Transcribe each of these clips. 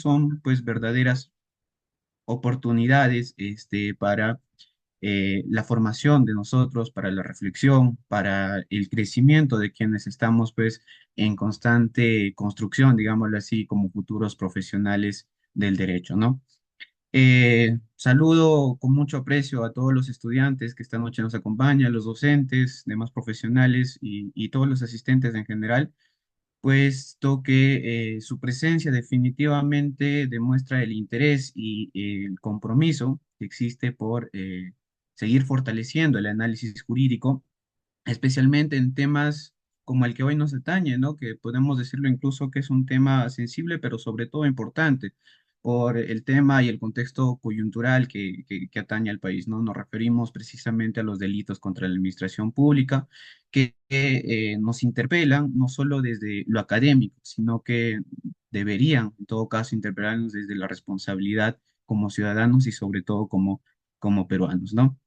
son pues verdaderas oportunidades para la formación de nosotros, para la reflexión, para el crecimiento de quienes estamos pues en constante construcción, digámoslo así, como futuros profesionales del derecho, ¿no? Saludo con mucho aprecio a todos los estudiantes que esta noche nos acompañan, los docentes, demás profesionales y todos los asistentes en general, puesto que su presencia definitivamente demuestra el interés y el compromiso que existe por seguir fortaleciendo el análisis jurídico, especialmente en temas como el que hoy nos atañe, ¿no? Que podemos decirlo incluso que es un tema sensible, pero sobre todo importante por el tema y el contexto coyuntural que atañe al país, ¿no? Nos referimos precisamente a los delitos contra la administración pública que nos interpelan no solo desde lo académico, sino que deberían, en todo caso, interpelarnos desde la responsabilidad como ciudadanos y sobre todo como peruanos, ¿no?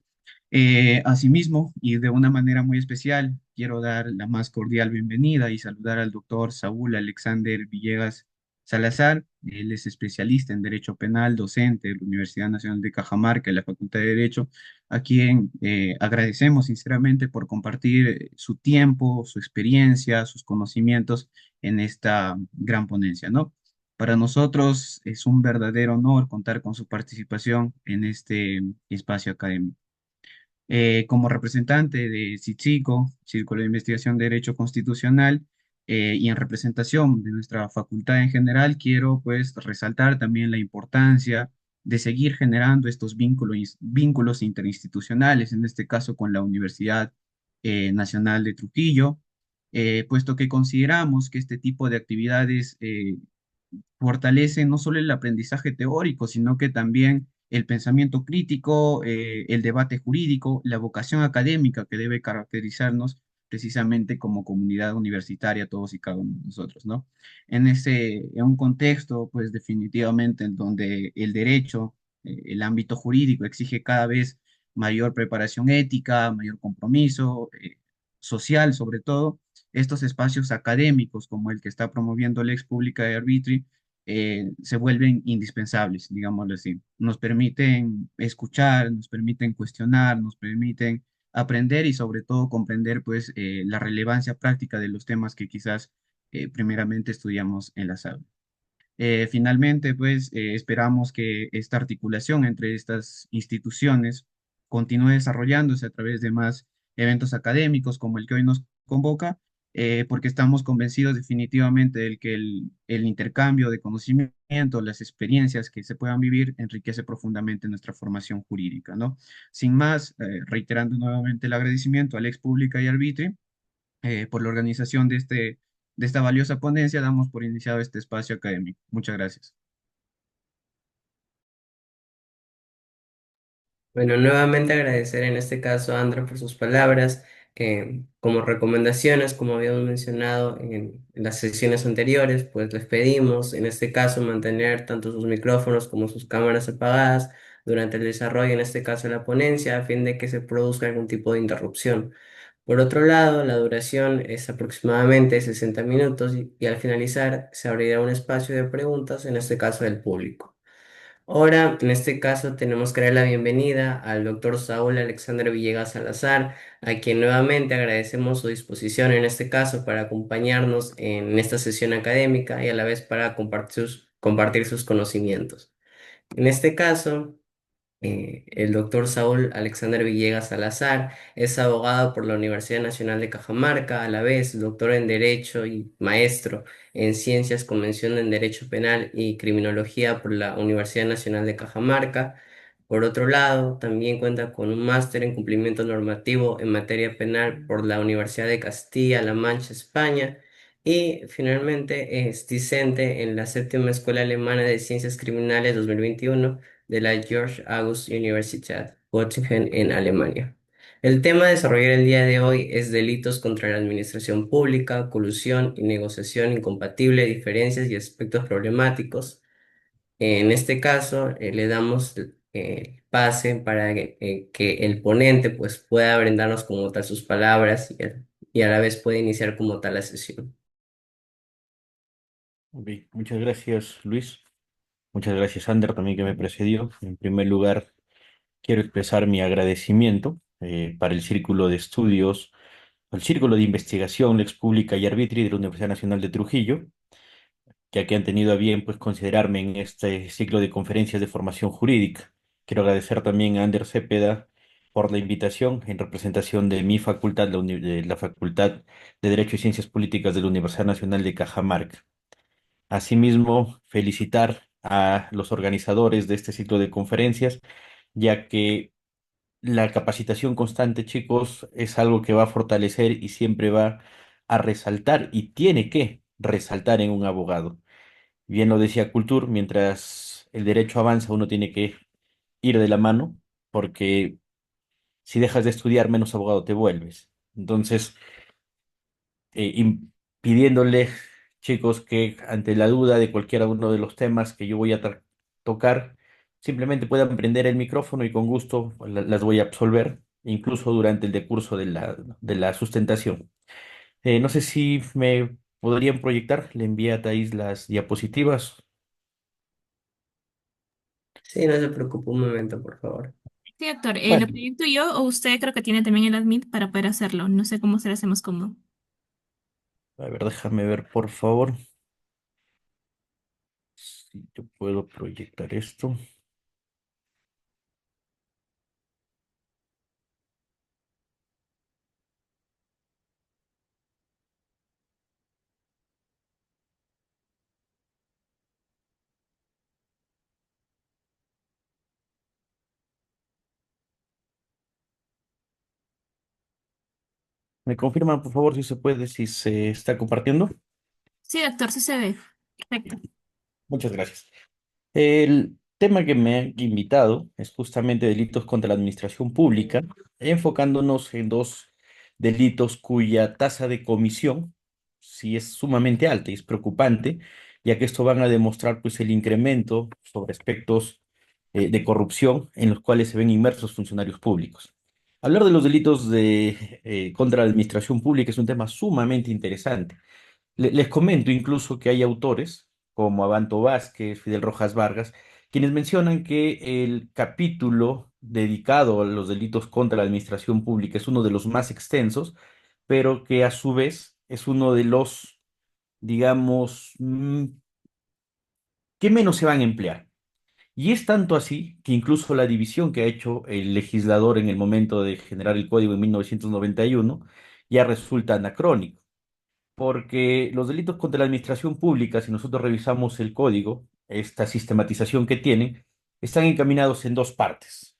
Asimismo, y de una manera muy especial, quiero dar la más cordial bienvenida y saludar al doctor Saúl Alexander Villegas Salazar. Él es especialista en Derecho Penal, docente de la Universidad Nacional de Cajamarca, en la Facultad de Derecho, a quien agradecemos sinceramente por compartir su tiempo, su experiencia, sus conocimientos en esta gran ponencia, ¿no? Para nosotros es un verdadero honor contar con su participación en este espacio académico. Como representante de CICICO, Círculo de Investigación de Derecho Constitucional, y en representación de nuestra facultad en general, quiero pues resaltar también la importancia de seguir generando estos vínculos interinstitucionales, en este caso con la Universidad Nacional de Trujillo, puesto que consideramos que este tipo de actividades fortalece no solo el aprendizaje teórico, sino que también el pensamiento crítico, el debate jurídico, la vocación académica que debe caracterizarnos precisamente como comunidad universitaria, todos y cada uno de nosotros, ¿no? En un contexto, pues definitivamente en donde el derecho, el ámbito jurídico exige cada vez mayor preparación ética, mayor compromiso, social sobre todo, estos espacios académicos como el que está promoviendo la ex pública de Arbitri se vuelven indispensables, digámoslo así. Nos permiten escuchar, nos permiten cuestionar, nos permiten aprender y sobre todo comprender pues la relevancia práctica de los temas que quizás primeramente estudiamos en las aulas. Finalmente, pues esperamos que esta articulación entre estas instituciones continúe desarrollándose a través de más eventos académicos como el que hoy nos convoca, porque estamos convencidos definitivamente de que el intercambio de conocimiento, las experiencias que se puedan vivir, enriquece profundamente nuestra formación jurídica, ¿no? Sin más, reiterando nuevamente el agradecimiento a la ex pública y arbitrio por la organización de esta valiosa ponencia, damos por iniciado este espacio académico. Muchas gracias. Bueno, nuevamente agradecer en este caso a Andra por sus palabras, que como recomendaciones, como habíamos mencionado en las sesiones anteriores, pues les pedimos en este caso mantener tanto sus micrófonos como sus cámaras apagadas durante el desarrollo, en este caso de la ponencia, a fin de que se produzca algún tipo de interrupción. Por otro lado, la duración es aproximadamente 60 minutos y al finalizar se abrirá un espacio de preguntas, en este caso del público. Ahora, en este caso, tenemos que dar la bienvenida al doctor Saúl Alexander Villegas Salazar, a quien nuevamente agradecemos su disposición en este caso para acompañarnos en esta sesión académica y a la vez para compartir sus conocimientos. En este caso, el doctor Saúl Alexander Villegas Salazar es abogado por la Universidad Nacional de Cajamarca, a la vez doctor en Derecho y maestro en Ciencias Convención en Derecho Penal y Criminología por la Universidad Nacional de Cajamarca. Por otro lado, también cuenta con un máster en cumplimiento normativo en materia penal por la Universidad de Castilla-La Mancha, España. Y finalmente es discente en la séptima Escuela Alemana de Ciencias Criminales 2021 de la George August Universität Göttingen en Alemania. El tema a desarrollar el día de hoy es delitos contra la administración pública, colusión y negociación incompatible, diferencias y aspectos problemáticos. En este caso, le damos pase para que el ponente pues, pueda brindarnos como tal sus palabras y a la vez pueda iniciar como tal la sesión. Ok, muchas gracias, Luis. Muchas gracias, Ander, también que me precedió. En primer lugar, quiero expresar mi agradecimiento para el Círculo de Estudios, el Círculo de Investigación Lex Pública y Arbitri de la Universidad Nacional de Trujillo, ya que han tenido a bien pues, considerarme en este ciclo de conferencias de formación jurídica. Quiero agradecer también a Ander Cepeda por la invitación en representación de mi facultad, de la Facultad de Derecho y Ciencias Políticas de la Universidad Nacional de Cajamarca. Asimismo, felicitar a los organizadores de este ciclo de conferencias, ya que la capacitación constante, chicos, es algo que va a fortalecer y siempre va a resaltar y tiene que resaltar en un abogado. Bien lo decía Cultur, mientras el derecho avanza, uno tiene que ir de la mano, porque si dejas de estudiar, menos abogado te vuelves. Entonces, pidiéndole, chicos, que ante la duda de cualquiera uno de los temas que yo voy a tocar, simplemente puedan prender el micrófono y con gusto las voy a absolver, incluso durante el decurso de la sustentación. No sé si me podrían proyectar, le envié a Thais las diapositivas. Sí, no se preocupe un momento, por favor. Sí, doctor, ¿lo Bueno, proyecto yo o usted creo que tiene también el admit para poder hacerlo? No sé cómo se lo hacemos cómodo. a ver, déjame ver, por favor, si yo puedo proyectar esto. ¿Me confirman, por favor, si se puede, si se está compartiendo? Sí, doctor, sí se ve. Perfecto. Muchas gracias. El tema que me han invitado es justamente delitos contra la administración pública, enfocándonos en dos delitos cuya tasa de comisión sí es sumamente alta y es preocupante, ya que esto van a demostrar pues el incremento sobre aspectos de corrupción en los cuales se ven inmersos funcionarios públicos. Hablar de los delitos contra la administración pública es un tema sumamente interesante. Les comento incluso que hay autores como Abanto Vázquez, Fidel Rojas Vargas, quienes mencionan que el capítulo dedicado a los delitos contra la administración pública es uno de los más extensos, pero que a su vez es uno de los, digamos, que menos se van a emplear. Y es tanto así que incluso la división que ha hecho el legislador en el momento de generar el código en 1991 ya resulta anacrónico, porque los delitos contra la administración pública, si nosotros revisamos el código, esta sistematización que tienen, están encaminados en dos partes: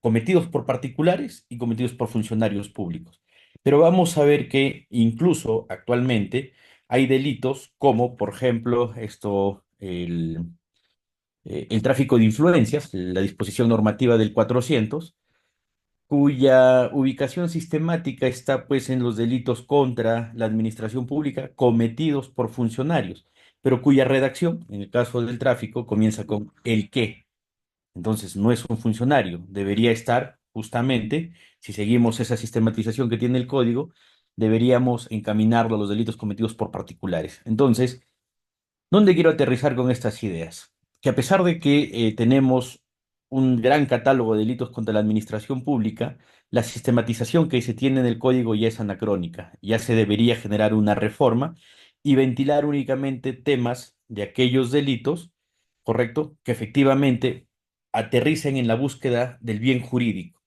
cometidos por particulares y cometidos por funcionarios públicos. Pero vamos a ver que incluso actualmente hay delitos como, por ejemplo, el tráfico de influencias, la disposición normativa del 400, cuya ubicación sistemática está pues en los delitos contra la administración pública cometidos por funcionarios, pero cuya redacción, en el caso del tráfico, comienza con el qué. Entonces no es un funcionario, debería estar justamente, si seguimos esa sistematización que tiene el código, deberíamos encaminarlo a los delitos cometidos por particulares. Entonces, ¿dónde quiero aterrizar con estas ideas? Que a pesar de que tenemos un gran catálogo de delitos contra la administración pública, la sistematización que se tiene en el código ya es anacrónica. Ya se debería generar una reforma y ventilar únicamente temas de aquellos delitos, ¿correcto? Que efectivamente aterricen en la búsqueda del bien jurídico.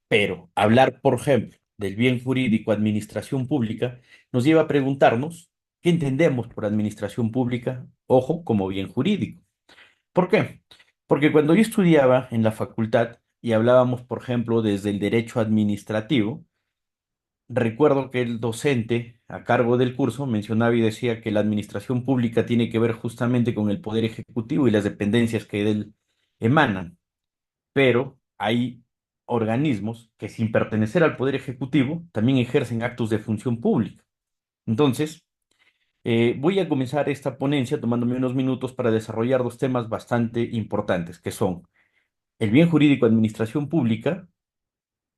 Pero hablar, por ejemplo, del bien jurídico, administración pública, nos lleva a preguntarnos qué entendemos por administración pública, ojo, como bien jurídico. ¿Por qué? Porque cuando yo estudiaba en la facultad y hablábamos, por ejemplo, desde el derecho administrativo, recuerdo que el docente a cargo del curso mencionaba y decía que la administración pública tiene que ver justamente con el poder ejecutivo y las dependencias que de él emanan, pero hay organismos que sin pertenecer al Poder Ejecutivo también ejercen actos de función pública. Entonces, voy a comenzar esta ponencia tomándome unos minutos para desarrollar dos temas bastante importantes, que son el bien jurídico de administración pública,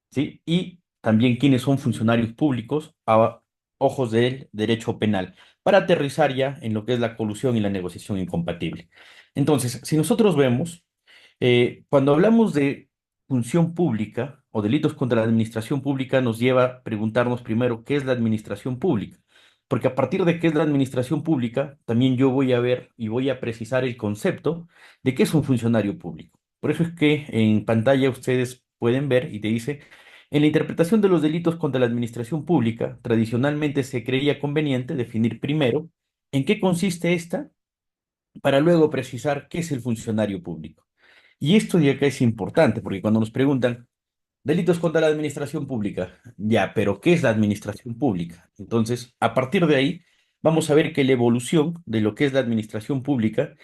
¿sí? Y también quiénes son funcionarios públicos a ojos del derecho penal, para aterrizar ya en lo que es la colusión y la negociación incompatible. Entonces, si nosotros vemos, cuando hablamos de función pública o delitos contra la administración pública, nos lleva a preguntarnos primero qué es la administración pública. Porque a partir de qué es la administración pública, también yo voy a ver y voy a precisar el concepto de qué es un funcionario público. Por eso es que en pantalla ustedes pueden ver y te dice, en la interpretación de los delitos contra la administración pública, tradicionalmente se creía conveniente definir primero en qué consiste esta para luego precisar qué es el funcionario público. Y esto de acá es importante, porque cuando nos preguntan, delitos contra la administración pública, ya, pero ¿qué es la administración pública? Entonces, a partir de ahí, vamos a ver que la evolución de lo que es la administración pública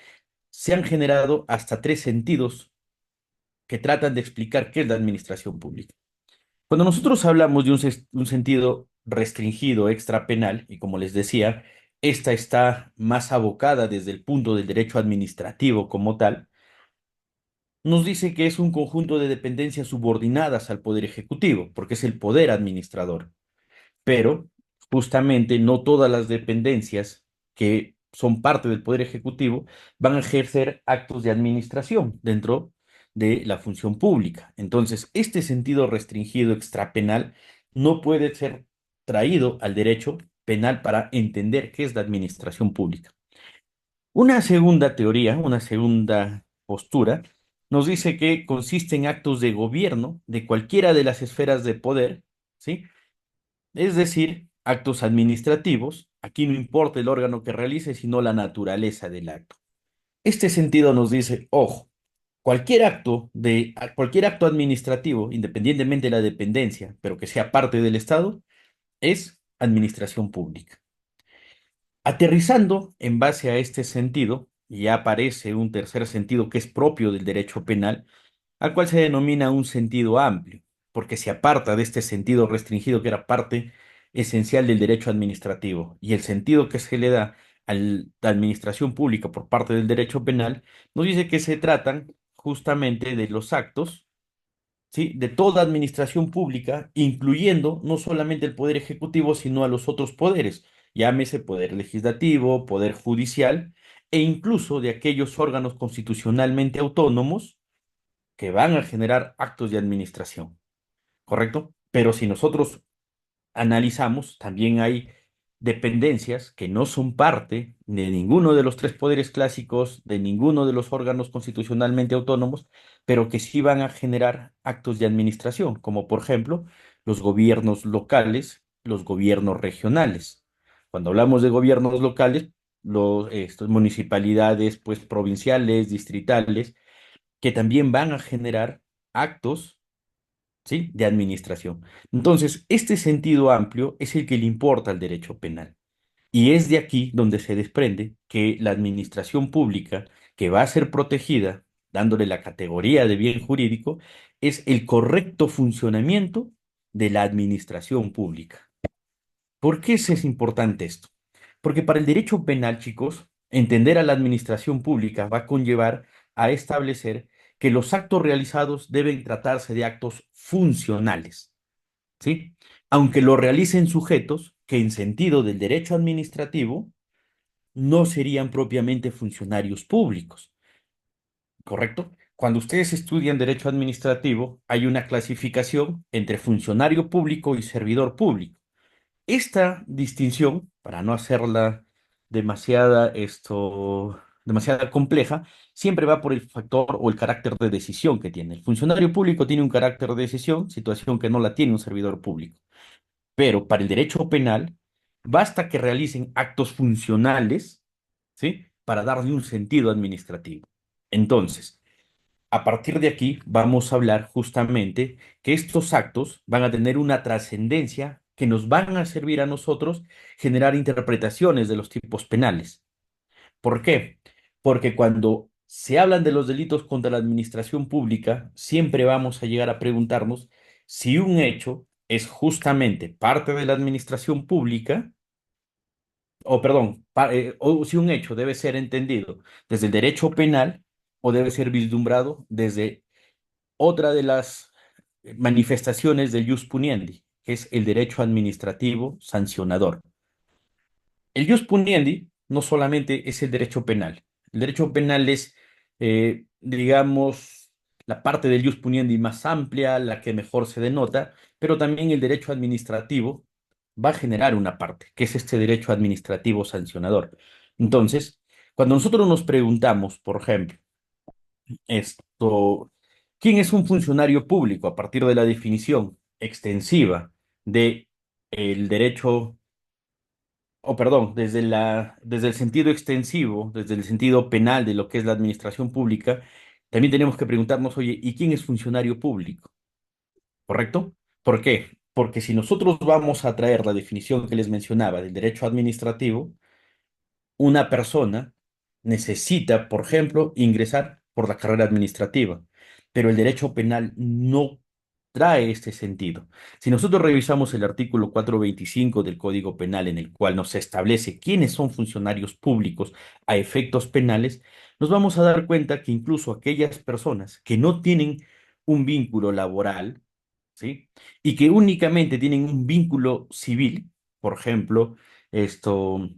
se han generado hasta tres sentidos que tratan de explicar qué es la administración pública. Cuando nosotros hablamos de un sentido restringido, extrapenal, y como les decía, esta está más abocada desde el punto del derecho administrativo como tal, nos dice que es un conjunto de dependencias subordinadas al poder ejecutivo, porque es el poder administrador. Pero justamente no todas las dependencias que son parte del poder ejecutivo van a ejercer actos de administración dentro de la función pública. Entonces, este sentido restringido extrapenal no puede ser traído al derecho penal para entender qué es la administración pública. Una segunda teoría, una segunda postura, nos dice que consiste en actos de gobierno de cualquiera de las esferas de poder, ¿sí? Es decir, actos administrativos, aquí no importa el órgano que realice, sino la naturaleza del acto. Este sentido nos dice, ojo, cualquier acto administrativo, independientemente de la dependencia, pero que sea parte del Estado, es administración pública. Aterrizando en base a este sentido, ya aparece un tercer sentido que es propio del derecho penal, al cual se denomina un sentido amplio, porque se aparta de este sentido restringido que era parte esencial del derecho administrativo, y el sentido que se le da a la administración pública por parte del derecho penal nos dice que se tratan justamente de los actos, ¿sí? De toda administración pública, incluyendo no solamente el poder ejecutivo, sino a los otros poderes, llámese poder legislativo, poder judicial, e incluso de aquellos órganos constitucionalmente autónomos que van a generar actos de administración, ¿correcto? Pero si nosotros analizamos, también hay dependencias que no son parte de ninguno de los tres poderes clásicos, de ninguno de los órganos constitucionalmente autónomos, pero que sí van a generar actos de administración, como por ejemplo los gobiernos locales, los gobiernos regionales. Cuando hablamos de gobiernos locales, estos municipalidades, pues provinciales, distritales, que también van a generar actos, ¿sí? De administración. Entonces, este sentido amplio es el que le importa al derecho penal. Y es de aquí donde se desprende que la administración pública, que va a ser protegida, dándole la categoría de bien jurídico, es el correcto funcionamiento de la administración pública. ¿Por qué es importante esto? Porque para el derecho penal, chicos, entender a la administración pública va a conllevar a establecer que los actos realizados deben tratarse de actos funcionales, ¿sí? Aunque lo realicen sujetos que en sentido del derecho administrativo no serían propiamente funcionarios públicos, ¿correcto? Cuando ustedes estudian derecho administrativo, hay una clasificación entre funcionario público y servidor público. Esta distinción, para no hacerla demasiada compleja, siempre va por el factor o el carácter de decisión que tiene. El funcionario público tiene un carácter de decisión, situación que no la tiene un servidor público. Pero para el derecho penal, basta que realicen actos funcionales, ¿sí? Para darle un sentido administrativo. Entonces, a partir de aquí vamos a hablar justamente que estos actos van a tener una trascendencia que nos van a servir a nosotros generar interpretaciones de los tipos penales. ¿Por qué? Porque cuando se hablan de los delitos contra la administración pública, siempre vamos a llegar a preguntarnos si un hecho es justamente parte de la administración pública, o perdón, o si un hecho debe ser entendido desde el derecho penal o debe ser vislumbrado desde otra de las manifestaciones del jus puniendi, que es el derecho administrativo sancionador. El jus puniendi no solamente es el derecho penal. El derecho penal es digamos, la parte del jus puniendi más amplia, la que mejor se denota, pero también el derecho administrativo va a generar una parte, que es este derecho administrativo sancionador. Entonces, cuando nosotros nos preguntamos, por ejemplo, esto, ¿quién es un funcionario público? A partir de la definición extensiva de el derecho, o perdón, desde el sentido extensivo, desde el sentido penal de lo que es la administración pública, también tenemos que preguntarnos, oye, ¿y quién es funcionario público? ¿Correcto? ¿Por qué? Porque si nosotros vamos a traer la definición que les mencionaba del derecho administrativo, una persona necesita, por ejemplo, ingresar por la carrera administrativa, pero el derecho penal no trae este sentido. Si nosotros revisamos el artículo 425 del Código Penal, en el cual nos establece quiénes son funcionarios públicos a efectos penales, nos vamos a dar cuenta que incluso aquellas personas que no tienen un vínculo laboral, ¿sí? Y que únicamente tienen un vínculo civil, por ejemplo, esto,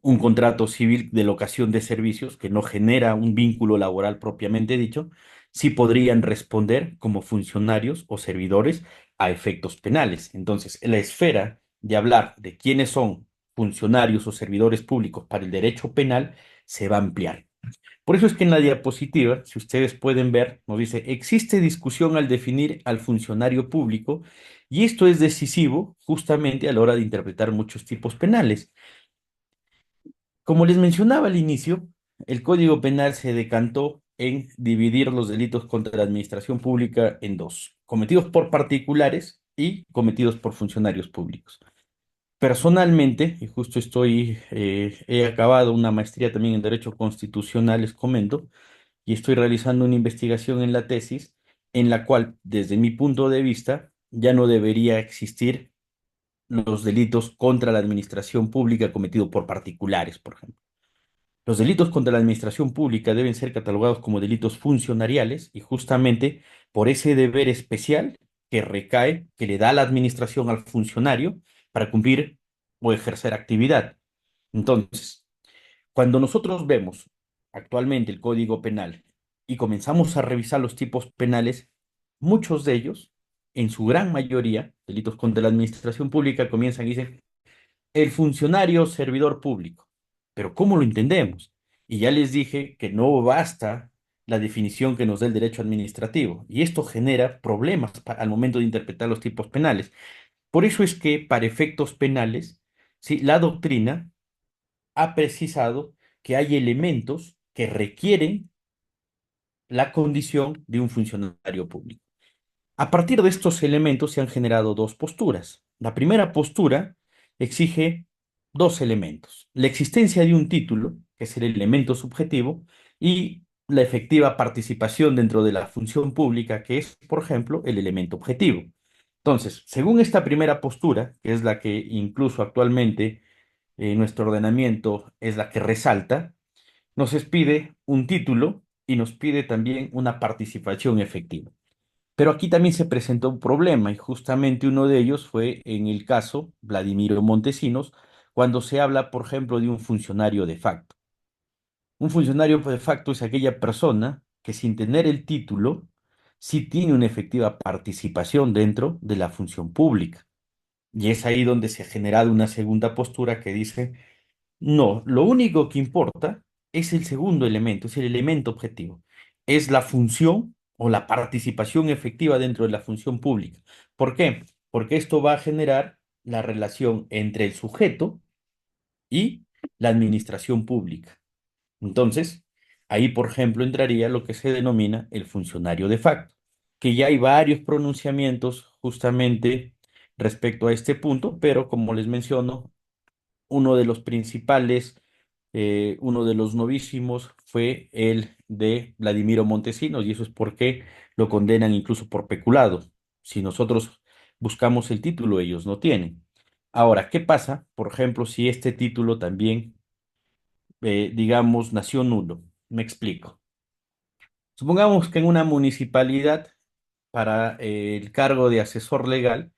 un contrato civil de locación de servicios que no genera un vínculo laboral propiamente dicho, sí podrían responder como funcionarios o servidores a efectos penales. Entonces, la esfera de hablar de quiénes son funcionarios o servidores públicos para el derecho penal se va a ampliar. Por eso es que en la diapositiva, si ustedes pueden ver, nos dice, existe discusión al definir al funcionario público y esto es decisivo justamente a la hora de interpretar muchos tipos penales. Como les mencionaba al inicio, el Código Penal se decantó en dividir los delitos contra la administración pública en dos, cometidos por particulares y cometidos por funcionarios públicos. Personalmente, y justo he acabado una maestría también en Derecho Constitucional, les comento, y estoy realizando una investigación en la tesis en la cual, desde mi punto de vista, ya no debería existir los delitos contra la administración pública cometidos por particulares, por ejemplo. Los delitos contra la administración pública deben ser catalogados como delitos funcionariales y justamente por ese deber especial que recae, que le da la administración al funcionario para cumplir o ejercer actividad. Entonces, cuando nosotros vemos actualmente el Código Penal y comenzamos a revisar los tipos penales, muchos de ellos, en su gran mayoría, delitos contra la administración pública, comienzan y dicen el funcionario servidor público. Pero ¿cómo lo entendemos? Y ya les dije que no basta la definición que nos da el derecho administrativo. Y esto genera problemas al momento de interpretar los tipos penales. Por eso es que para efectos penales, sí, la doctrina ha precisado que hay elementos que requieren la condición de un funcionario público. A partir de estos elementos se han generado dos posturas. La primera postura exige dos elementos: la existencia de un título, que es el elemento subjetivo, y la efectiva participación dentro de la función pública, que es, por ejemplo, el elemento objetivo. Entonces, según esta primera postura, que es la que incluso actualmente nuestro ordenamiento es la que resalta, nos pide un título y nos pide también una participación efectiva. Pero aquí también se presentó un problema y justamente uno de ellos fue en el caso Vladimiro Montesinos, cuando se habla, por ejemplo, de un funcionario de facto. Un funcionario de facto es aquella persona que sin tener el título sí tiene una efectiva participación dentro de la función pública. Y es ahí donde se ha generado una segunda postura que dice no, lo único que importa es el segundo elemento, es el elemento objetivo. Es la función o la participación efectiva dentro de la función pública. ¿Por qué? Porque esto va a generar la relación entre el sujeto y la administración pública. Entonces, ahí, por ejemplo, entraría lo que se denomina el funcionario de facto, que ya hay varios pronunciamientos justamente respecto a este punto, pero como les menciono, uno de los principales, uno de los novísimos fue el de Vladimiro Montesinos, y eso es porque lo condenan incluso por peculado. Si nosotros buscamos el título, ellos no tienen. Ahora, ¿qué pasa, por ejemplo, si este título también, digamos, nació nulo? Me explico. Supongamos que en una municipalidad, para el cargo de asesor legal,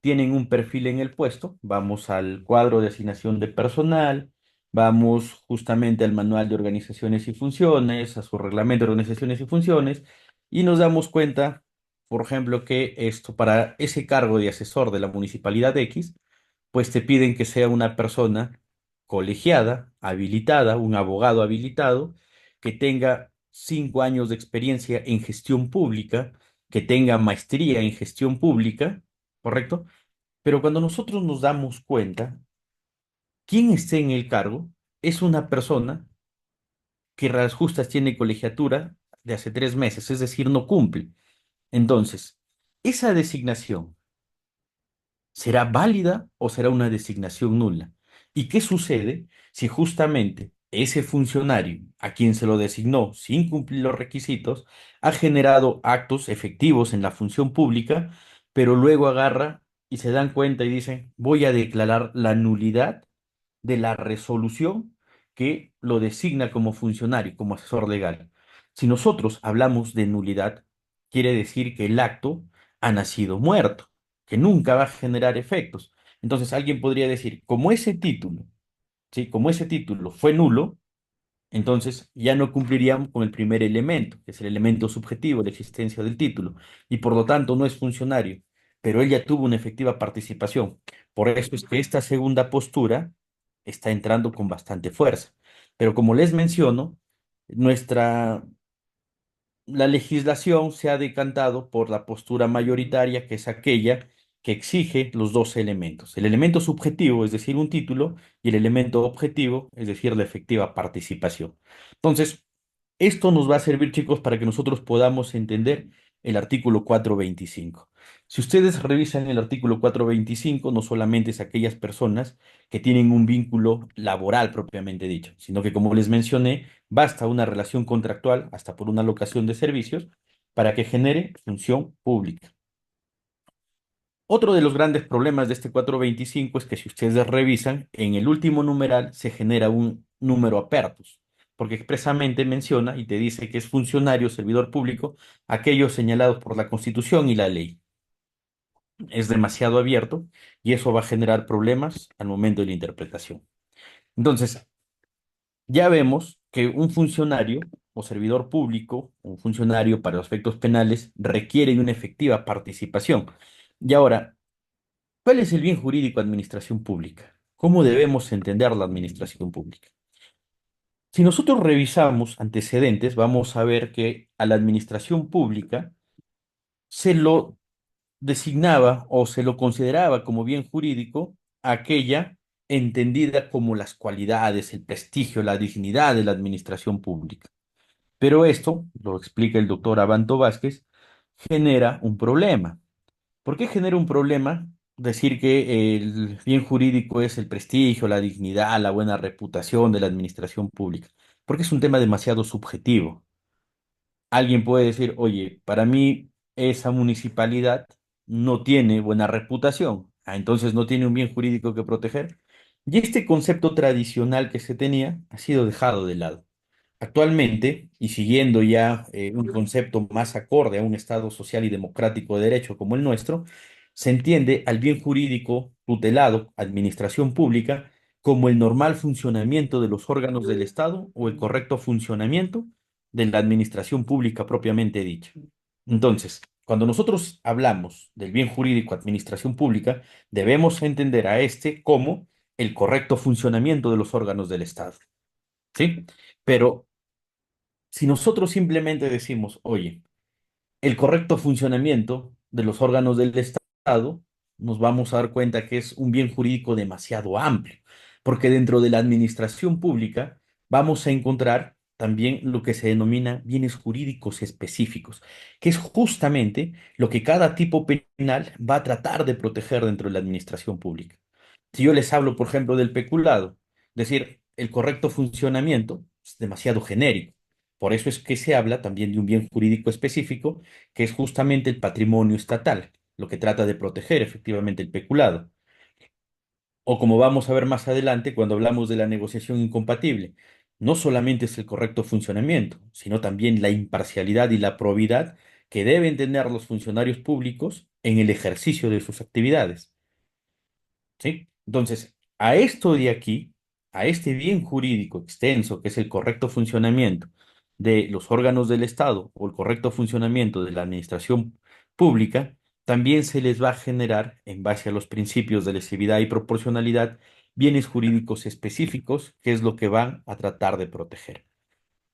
tienen un perfil en el puesto. Vamos al cuadro de asignación de personal, vamos justamente al manual de organizaciones y funciones, a su reglamento de organizaciones y funciones, y nos damos cuenta, por ejemplo, que esto para ese cargo de asesor de la municipalidad X, pues te piden que sea una persona colegiada, habilitada, un abogado habilitado, que tenga 5 años de experiencia en gestión pública, que tenga maestría en gestión pública, ¿correcto? Pero cuando nosotros nos damos cuenta, quien esté en el cargo es una persona que a las justas tiene colegiatura de hace 3 meses, es decir, no cumple. Entonces, esa designación, ¿será válida o será una designación nula? ¿Y qué sucede si justamente ese funcionario a quien se lo designó sin cumplir los requisitos ha generado actos efectivos en la función pública, pero luego agarra y se dan cuenta y dicen, voy a declarar la nulidad de la resolución que lo designa como funcionario, como asesor legal? Si nosotros hablamos de nulidad, quiere decir que el acto ha nacido muerto, que nunca va a generar efectos. Entonces alguien podría decir, como ese título, ¿sí? Como ese título fue nulo, entonces ya no cumpliríamos con el primer elemento, que es el elemento subjetivo de existencia del título, y por lo tanto no es funcionario, pero él ya tuvo una efectiva participación. Por eso es que esta segunda postura está entrando con bastante fuerza. Pero como les menciono, nuestra la legislación se ha decantado por la postura mayoritaria, que es aquella que exige los dos elementos: el elemento subjetivo, es decir, un título, y el elemento objetivo, es decir, la efectiva participación. Entonces, esto nos va a servir, chicos, para que nosotros podamos entender el artículo 425. Si ustedes revisan el artículo 425, no solamente es aquellas personas que tienen un vínculo laboral propiamente dicho, sino que, como les mencioné, basta una relación contractual, hasta por una locación de servicios, para que genere función pública. Otro de los grandes problemas de este 425 es que si ustedes revisan, en el último numeral se genera un número apertus, porque expresamente menciona y te dice que es funcionario, servidor público, aquellos señalados por la Constitución y la ley. Es demasiado abierto y eso va a generar problemas al momento de la interpretación. Entonces, ya vemos que un funcionario o servidor público, un funcionario para los efectos penales, requiere de una efectiva participación. Y ahora, ¿cuál es el bien jurídico de administración pública? ¿Cómo debemos entender la administración pública? Si nosotros revisamos antecedentes, vamos a ver que a la administración pública se lo designaba o se lo consideraba como bien jurídico aquella entendida como las cualidades, el prestigio, la dignidad de la administración pública. Pero esto, lo explica el doctor Abanto Vázquez, genera un problema. ¿Por qué genera un problema decir que el bien jurídico es el prestigio, la dignidad, la buena reputación de la administración pública? Porque es un tema demasiado subjetivo. Alguien puede decir, oye, para mí esa municipalidad no tiene buena reputación, entonces no tiene un bien jurídico que proteger. Y este concepto tradicional que se tenía ha sido dejado de lado. Actualmente, y siguiendo ya un concepto más acorde a un Estado social y democrático de derecho como el nuestro, se entiende al bien jurídico tutelado, administración pública, como el normal funcionamiento de los órganos del Estado o el correcto funcionamiento de la administración pública propiamente dicha. Entonces, cuando nosotros hablamos del bien jurídico administración pública, debemos entender a este como el correcto funcionamiento de los órganos del Estado. ¿Sí? Pero si nosotros simplemente decimos, oye, el correcto funcionamiento de los órganos del Estado, nos vamos a dar cuenta que es un bien jurídico demasiado amplio, porque dentro de la administración pública vamos a encontrar también lo que se denomina bienes jurídicos específicos, que es justamente lo que cada tipo penal va a tratar de proteger dentro de la administración pública. Si yo les hablo, por ejemplo, del peculado, decir, el correcto funcionamiento es demasiado genérico. Por eso es que se habla también de un bien jurídico específico, que es justamente el patrimonio estatal, lo que trata de proteger efectivamente el peculado. O como vamos a ver más adelante cuando hablamos de la negociación incompatible, no solamente es el correcto funcionamiento, sino también la imparcialidad y la probidad que deben tener los funcionarios públicos en el ejercicio de sus actividades. ¿Sí? Entonces, a esto de aquí a este bien jurídico extenso, que es el correcto funcionamiento de los órganos del Estado o el correcto funcionamiento de la administración pública, también se les va a generar, en base a los principios de lesividad y proporcionalidad, bienes jurídicos específicos, que es lo que van a tratar de proteger.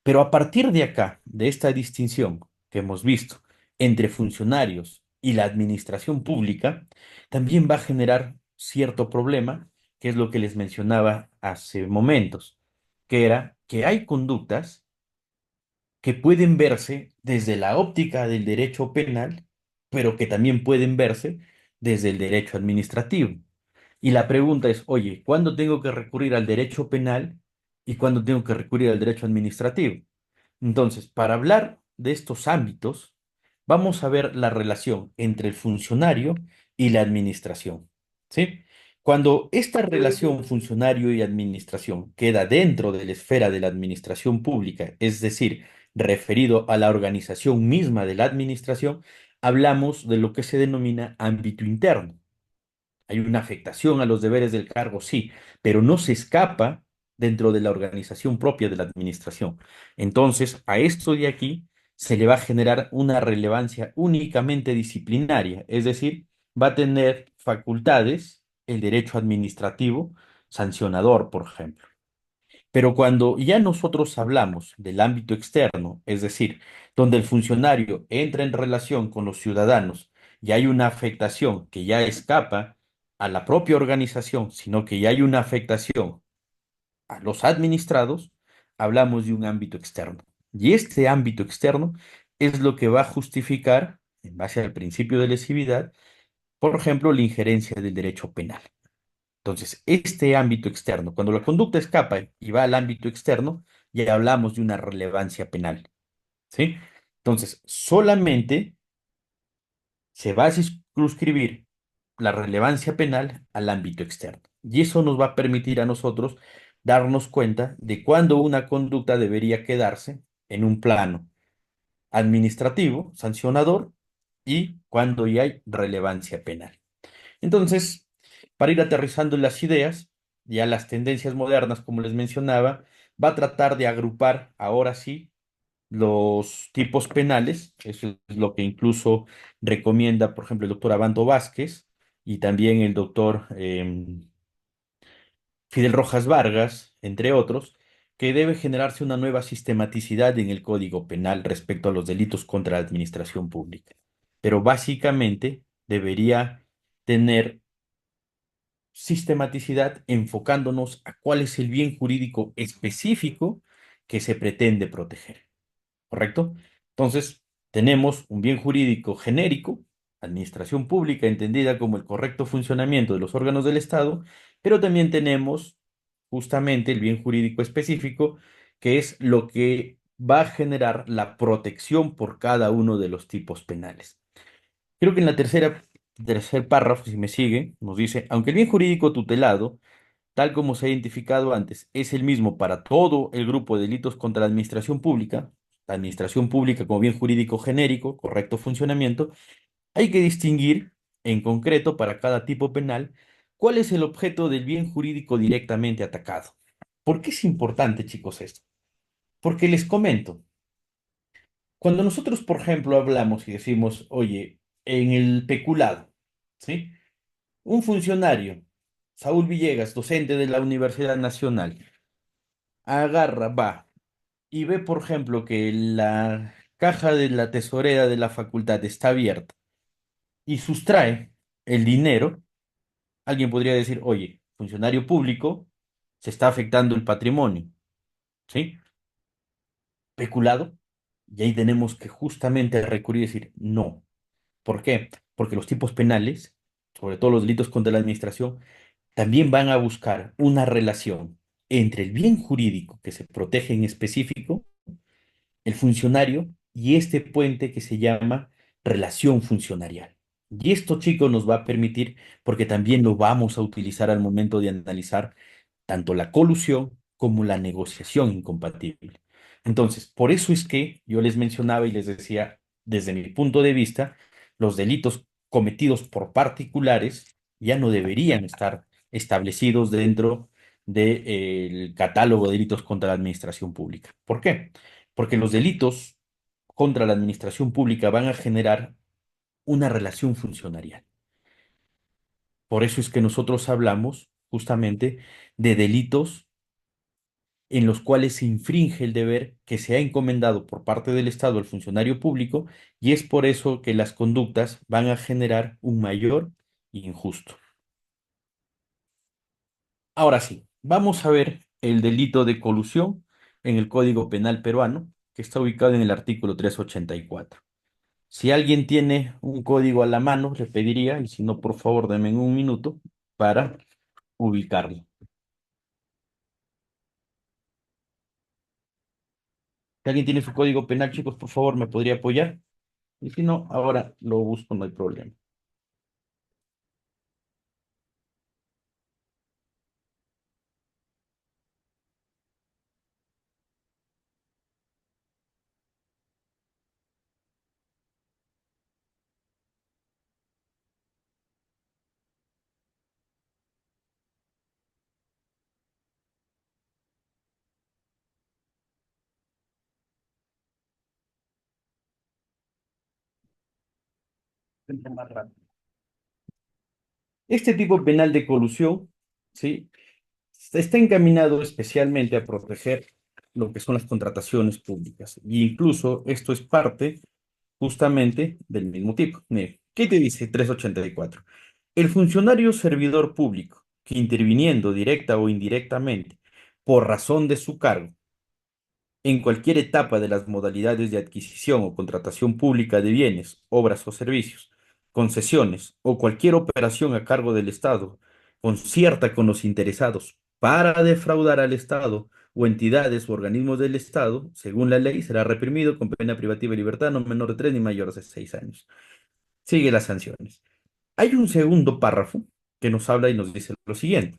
Pero a partir de acá, de esta distinción que hemos visto entre funcionarios y la administración pública, también va a generar cierto problema, que es lo que les mencionaba hace momentos, que era que hay conductas que pueden verse desde la óptica del derecho penal, pero que también pueden verse desde el derecho administrativo. Y la pregunta es, oye, ¿cuándo tengo que recurrir al derecho penal y cuándo tengo que recurrir al derecho administrativo? Entonces, para hablar de estos ámbitos, vamos a ver la relación entre el funcionario y la administración, ¿sí? Cuando esta relación funcionario y administración queda dentro de la esfera de la administración pública, es decir, referido a la organización misma de la administración, hablamos de lo que se denomina ámbito interno. Hay una afectación a los deberes del cargo, sí, pero no se escapa dentro de la organización propia de la administración. Entonces, a esto de aquí se le va a generar una relevancia únicamente disciplinaria, es decir, va a tener facultades el derecho administrativo sancionador, por ejemplo. Pero cuando ya nosotros hablamos del ámbito externo, es decir, donde el funcionario entra en relación con los ciudadanos y hay una afectación que ya escapa a la propia organización, sino que ya hay una afectación a los administrados, hablamos de un ámbito externo. Y este ámbito externo es lo que va a justificar, en base al principio de lesividad, por ejemplo, la injerencia del derecho penal. Entonces, este ámbito externo, cuando la conducta escapa y va al ámbito externo, ya hablamos de una relevancia penal, ¿sí? Entonces, solamente se va a circunscribir la relevancia penal al ámbito externo. Y eso nos va a permitir a nosotros darnos cuenta de cuándo una conducta debería quedarse en un plano administrativo, sancionador, y cuándo ya hay relevancia penal. Entonces, para ir aterrizando las ideas, ya las tendencias modernas, como les mencionaba, va a tratar de agrupar ahora sí los tipos penales. Eso es lo que incluso recomienda, por ejemplo, el doctor Abando Vázquez y también el doctor Fidel Rojas Vargas, entre otros, que debe generarse una nueva sistematicidad en el Código Penal respecto a los delitos contra la administración pública. Pero básicamente debería tener sistematicidad enfocándonos a cuál es el bien jurídico específico que se pretende proteger, ¿correcto? Entonces, tenemos un bien jurídico genérico, administración pública entendida como el correcto funcionamiento de los órganos del Estado, pero también tenemos justamente el bien jurídico específico, que es lo que va a generar la protección por cada uno de los tipos penales. Creo que en la tercer párrafo, si me sigue, nos dice, aunque el bien jurídico tutelado, tal como se ha identificado antes, es el mismo para todo el grupo de delitos contra la administración pública como bien jurídico genérico, correcto funcionamiento, hay que distinguir en concreto para cada tipo penal cuál es el objeto del bien jurídico directamente atacado. ¿Por qué es importante, chicos, esto? Porque les comento, cuando nosotros, por ejemplo, hablamos y decimos, oye, en el peculado, ¿sí? Un funcionario, Saúl Villegas, docente de la Universidad Nacional, agarra, va y ve, por ejemplo, que la caja de la tesorera de la facultad está abierta y sustrae el dinero. Alguien podría decir, oye, funcionario público, se está afectando el patrimonio, ¿sí? Peculado. Y ahí tenemos que justamente recurrir y decir, no. ¿Por qué? Porque los tipos penales, sobre todo los delitos contra la administración, también van a buscar una relación entre el bien jurídico que se protege en específico, el funcionario, y este puente que se llama relación funcionarial. Y esto, chicos, nos va a permitir, porque también lo vamos a utilizar al momento de analizar tanto la colusión como la negociación incompatible. Entonces, por eso es que yo les mencionaba y les decía, desde mi punto de vista, los delitos cometidos por particulares ya no deberían estar establecidos dentro del catálogo de delitos contra la administración pública. ¿Por qué? Porque los delitos contra la administración pública van a generar una relación funcionarial. Por eso es que nosotros hablamos justamente de delitos en los cuales se infringe el deber que se ha encomendado por parte del Estado al funcionario público, y es por eso que las conductas van a generar un mayor injusto. Ahora sí, vamos a ver el delito de colusión en el Código Penal peruano, que está ubicado en el artículo 384. Si alguien tiene un código a la mano, le pediría, y si no, por favor, denme un minuto para ubicarlo. Si alguien tiene su código penal, chicos, por favor, me podría apoyar. Y si no, ahora lo busco, no hay problema. Más rápido. Este tipo penal de colusión, ¿sí? Está encaminado especialmente a proteger lo que son las contrataciones públicas. E incluso esto es parte justamente del mismo tipo. Mire, ¿qué te dice 384? El funcionario servidor público que interviniendo directa o indirectamente por razón de su cargo en cualquier etapa de las modalidades de adquisición o contratación pública de bienes, obras o servicios, concesiones o cualquier operación a cargo del Estado, concierta con los interesados para defraudar al Estado o entidades o organismos del Estado, según la ley, será reprimido con pena privativa de libertad no menor de 3 ni mayor de 6 años. Sigue las sanciones. Hay un segundo párrafo que nos habla y nos dice lo siguiente.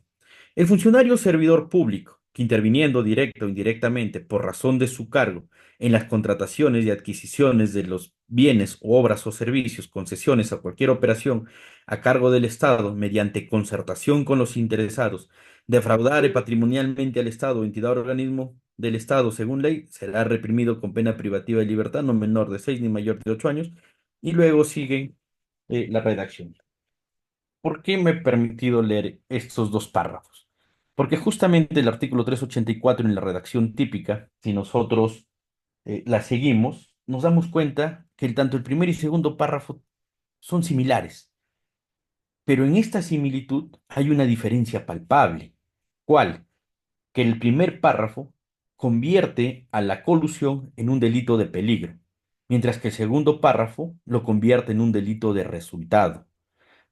El funcionario servidor público, que interviniendo directa o indirectamente por razón de su cargo en las contrataciones y adquisiciones de los bienes, obras o servicios, concesiones a cualquier operación a cargo del Estado mediante concertación con los interesados, defraudare patrimonialmente al Estado o entidad o organismo del Estado según ley, será reprimido con pena privativa de libertad no menor de 6 ni mayor de 8 años. Y luego sigue la redacción. ¿Por qué me he permitido leer estos dos párrafos? Porque justamente el artículo 384 en la redacción típica, si nosotros la seguimos, nos damos cuenta que tanto el primer y segundo párrafo son similares, pero en esta similitud hay una diferencia palpable. ¿Cuál? Que el primer párrafo convierte a la colusión en un delito de peligro, mientras que el segundo párrafo lo convierte en un delito de resultado.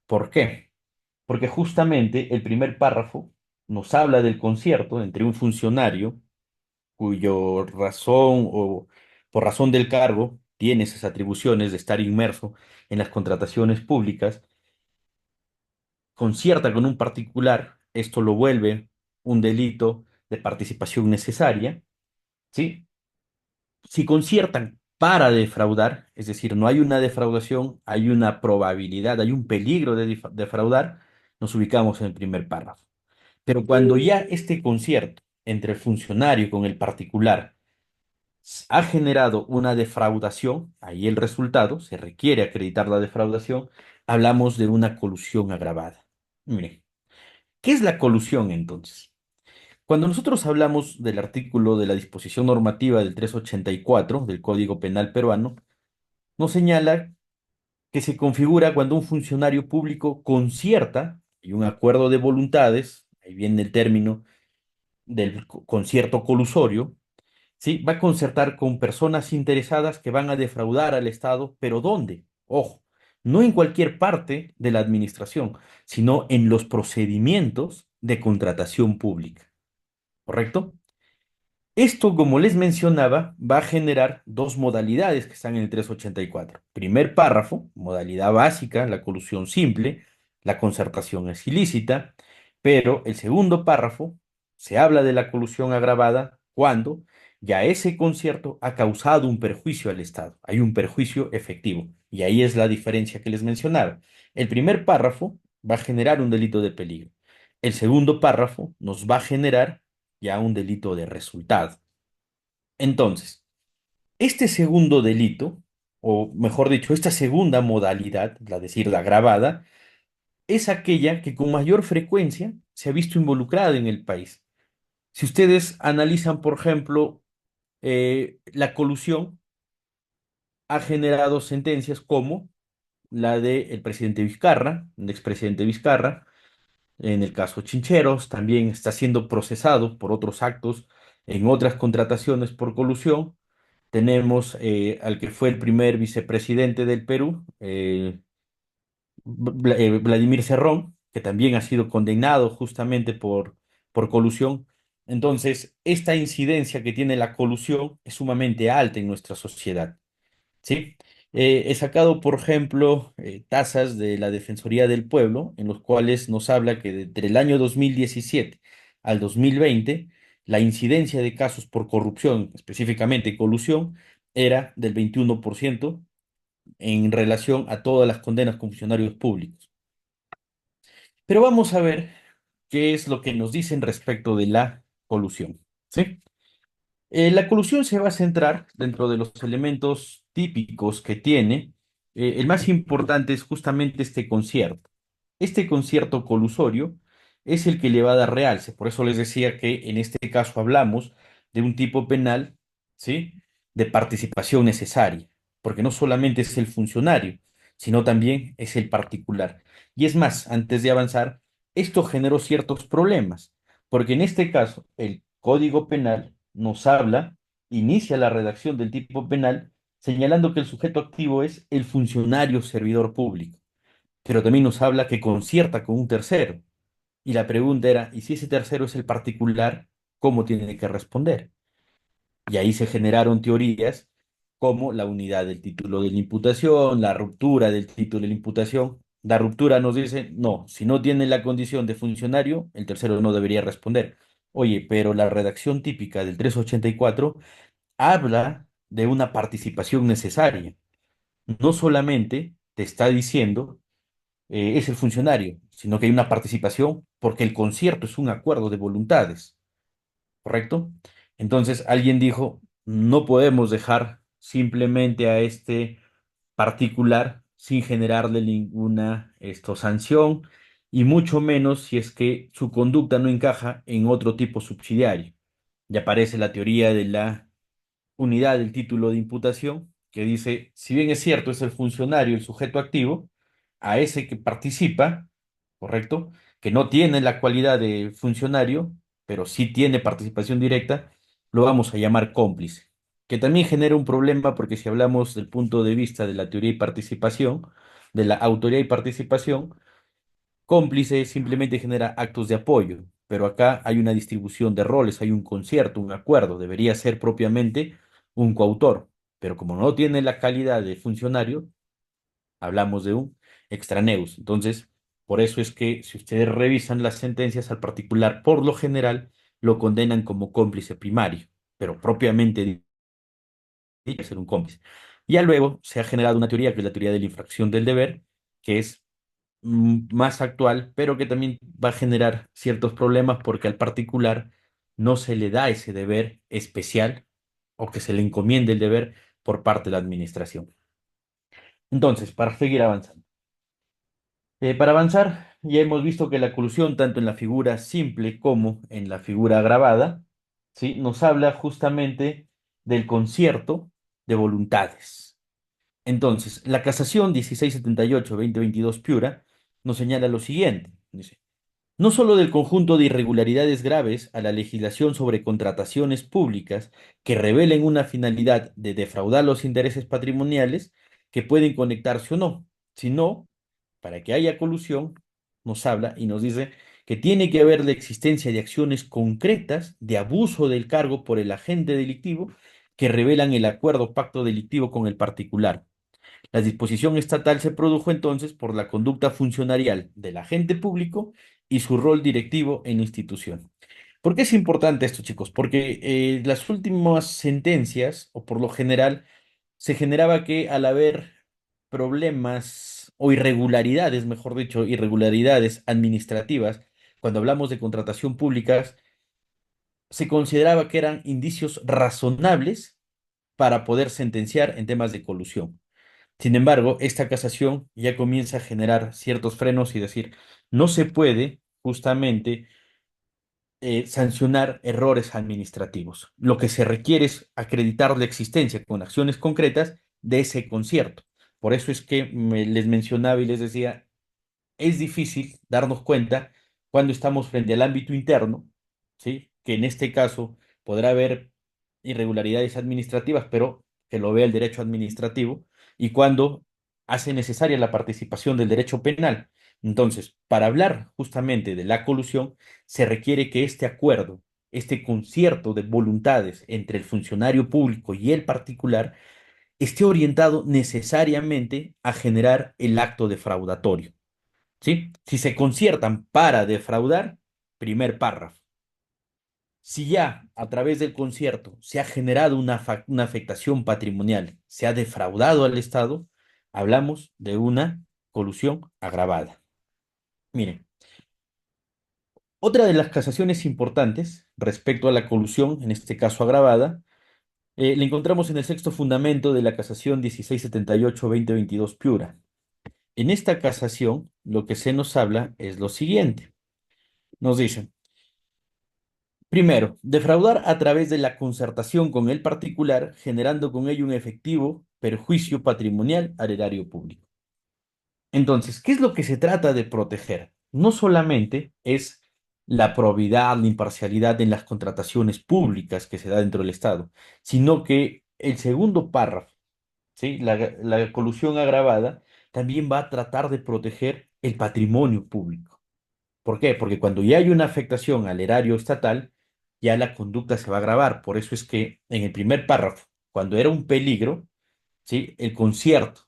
¿Por qué? Porque justamente el primer párrafo nos habla del concierto entre un funcionario cuyo razón o por razón del cargo tiene esas atribuciones de estar inmerso en las contrataciones públicas, concierta con un particular, esto lo vuelve un delito de participación necesaria, ¿sí? Si conciertan para defraudar, es decir, no hay una defraudación, hay una probabilidad, hay un peligro de defraudar, nos ubicamos en el primer párrafo. Pero cuando ya este concierto entre el funcionario con el particular ha generado una defraudación, ahí el resultado, se requiere acreditar la defraudación, hablamos de una colusión agravada. Mire, ¿qué es la colusión entonces? Cuando nosotros hablamos del artículo de la disposición normativa del 384 del Código Penal peruano, nos señala que se configura cuando un funcionario público concierta, y un acuerdo de voluntades, ahí viene el término del concierto colusorio, ¿sí? Va a concertar con personas interesadas que van a defraudar al Estado, pero ¿dónde? Ojo, no en cualquier parte de la administración, sino en los procedimientos de contratación pública, ¿correcto? Esto, como les mencionaba, va a generar dos modalidades que están en el 384. Primer párrafo, modalidad básica, la colusión simple, la concertación es ilícita, pero el segundo párrafo se habla de la colusión agravada cuando ya ese concierto ha causado un perjuicio al Estado, hay un perjuicio efectivo, y ahí es la diferencia que les mencionaba. El primer párrafo va a generar un delito de peligro. el segundo párrafo nos va a generar ya un delito de resultado. Entonces, este segundo delito, o mejor dicho, esta segunda modalidad, la decir, la agravada, es aquella que con mayor frecuencia se ha visto involucrada en el país. Si ustedes analizan, por ejemplo, la colusión ha generado sentencias como la del presidente Vizcarra, el expresidente Vizcarra, en el caso Chincheros, también está siendo procesado por otros actos en otras contrataciones por colusión. Tenemos al que fue el primer vicepresidente del Perú, Vladimir Cerrón, que también ha sido condenado justamente por colusión. Entonces, esta incidencia que tiene la colusión es sumamente alta en nuestra sociedad. ¿Sí? He sacado, por ejemplo, tasas de la Defensoría del Pueblo, en los cuales nos habla que entre el año 2017 al 2020, la incidencia de casos por corrupción, específicamente colusión, era del 21% en relación a todas las condenas con funcionarios públicos. Pero vamos a ver qué es lo que nos dicen respecto de la colusión. ¿Sí? La colusión se va a centrar dentro de los elementos típicos que tiene. El más importante es justamente este concierto. Este concierto colusorio es el que le va a dar realce. Por eso les decía que en este caso hablamos de un tipo penal, ¿sí? De participación necesaria, porque no solamente es el funcionario, sino también es el particular. Y es más, antes de avanzar, esto generó ciertos problemas, porque en este caso el Código Penal nos habla, inicia la redacción del tipo penal señalando que el sujeto activo es el funcionario servidor público, pero también nos habla que concierta con un tercero. Y la pregunta era, ¿y si ese tercero es el particular, cómo tiene que responder? Y ahí se generaron teorías como la unidad del título de la imputación, la ruptura del título de la imputación. La ruptura nos dice, no, si no tiene la condición de funcionario, el tercero no debería responder. Oye, pero la redacción típica del 384 habla de una participación necesaria. No solamente te está diciendo es el funcionario, sino que hay una participación porque el concierto es un acuerdo de voluntades, ¿correcto? Entonces alguien dijo, no podemos dejar simplemente a este particular sin generarle ninguna sanción y mucho menos si es que su conducta no encaja en otro tipo subsidiario. Y aparece la teoría de la unidad del título de imputación, que dice, si bien es cierto, es el funcionario el sujeto activo, a ese que participa, ¿correcto? Que no tiene la cualidad de funcionario, pero sí tiene participación directa, lo vamos a llamar cómplice, que también genera un problema porque si hablamos del punto de vista de la teoría y participación, de la autoría y participación, cómplice simplemente genera actos de apoyo, pero acá hay una distribución de roles, hay un concierto, un acuerdo, debería ser propiamente un coautor, pero como no tiene la calidad de funcionario, hablamos de un extraneus. Entonces, por eso es que si ustedes revisan las sentencias al particular, por lo general lo condenan como cómplice primario, pero propiamente dicho ser un cómplice. Ya luego se ha generado una teoría que es la teoría de la infracción del deber, que es más actual, pero que también va a generar ciertos problemas porque al particular no se le da ese deber especial o que se le encomiende el deber por parte de la administración. Entonces, para seguir avanzando. Para avanzar, ya hemos visto que la colusión, tanto en la figura simple como en la figura agravada, ¿sí? Nos habla justamente del concierto de voluntades. Entonces, la casación 1678-2022 Piura nos señala lo siguiente. Dice, no solo del conjunto de irregularidades graves a la legislación sobre contrataciones públicas que revelen una finalidad de defraudar los intereses patrimoniales que pueden conectarse o no, sino para que haya colusión, nos habla y nos dice que tiene que haber la existencia de acciones concretas de abuso del cargo por el agente delictivo que revelan el acuerdo o pacto delictivo con el particular. La disposición estatal se produjo entonces por la conducta funcionarial del agente público y su rol directivo en la institución. ¿Por qué es importante esto, chicos? Porque las últimas sentencias, o por lo general, se generaba que al haber problemas o irregularidades, mejor dicho, irregularidades administrativas cuando hablamos de contratación pública, se consideraba que eran indicios razonables para poder sentenciar en temas de colusión. Sin embargo, esta casación ya comienza a generar ciertos frenos y decir, no se puede justamente sancionar errores administrativos. Lo que se requiere es acreditar la existencia con acciones concretas de ese concierto. Por eso es que les mencionaba y les decía, es difícil darnos cuenta cuando estamos frente al ámbito interno, ¿sí? Que en este caso podrá haber irregularidades administrativas, pero que lo vea el derecho administrativo, y cuando hace necesaria la participación del derecho penal. Entonces, para hablar justamente de la colusión, se requiere que este acuerdo, este concierto de voluntades entre el funcionario público y el particular, esté orientado necesariamente a generar el acto defraudatorio. ¿Sí? Si se conciertan para defraudar, primer párrafo. Si ya a través del concierto se ha generado una afectación patrimonial, se ha defraudado al Estado, hablamos de una colusión agravada. Miren, otra de las casaciones importantes respecto a la colusión, en este caso agravada, la encontramos en el sexto fundamento de la casación 1678-2022 Piura. En esta casación, lo que se nos habla es lo siguiente. Nos dicen, primero, defraudar a través de la concertación con el particular, generando con ello un efectivo perjuicio patrimonial al erario público. Entonces, ¿qué es lo que se trata de proteger? No solamente es la probidad, la imparcialidad en las contrataciones públicas que se da dentro del Estado, sino que el segundo párrafo, ¿sí? La colusión agravada, también va a tratar de proteger el patrimonio público. ¿Por qué? Porque cuando ya hay una afectación al erario estatal, ya la conducta se va a agravar. Por eso es que en el primer párrafo, cuando era un peligro, ¿sí? El concierto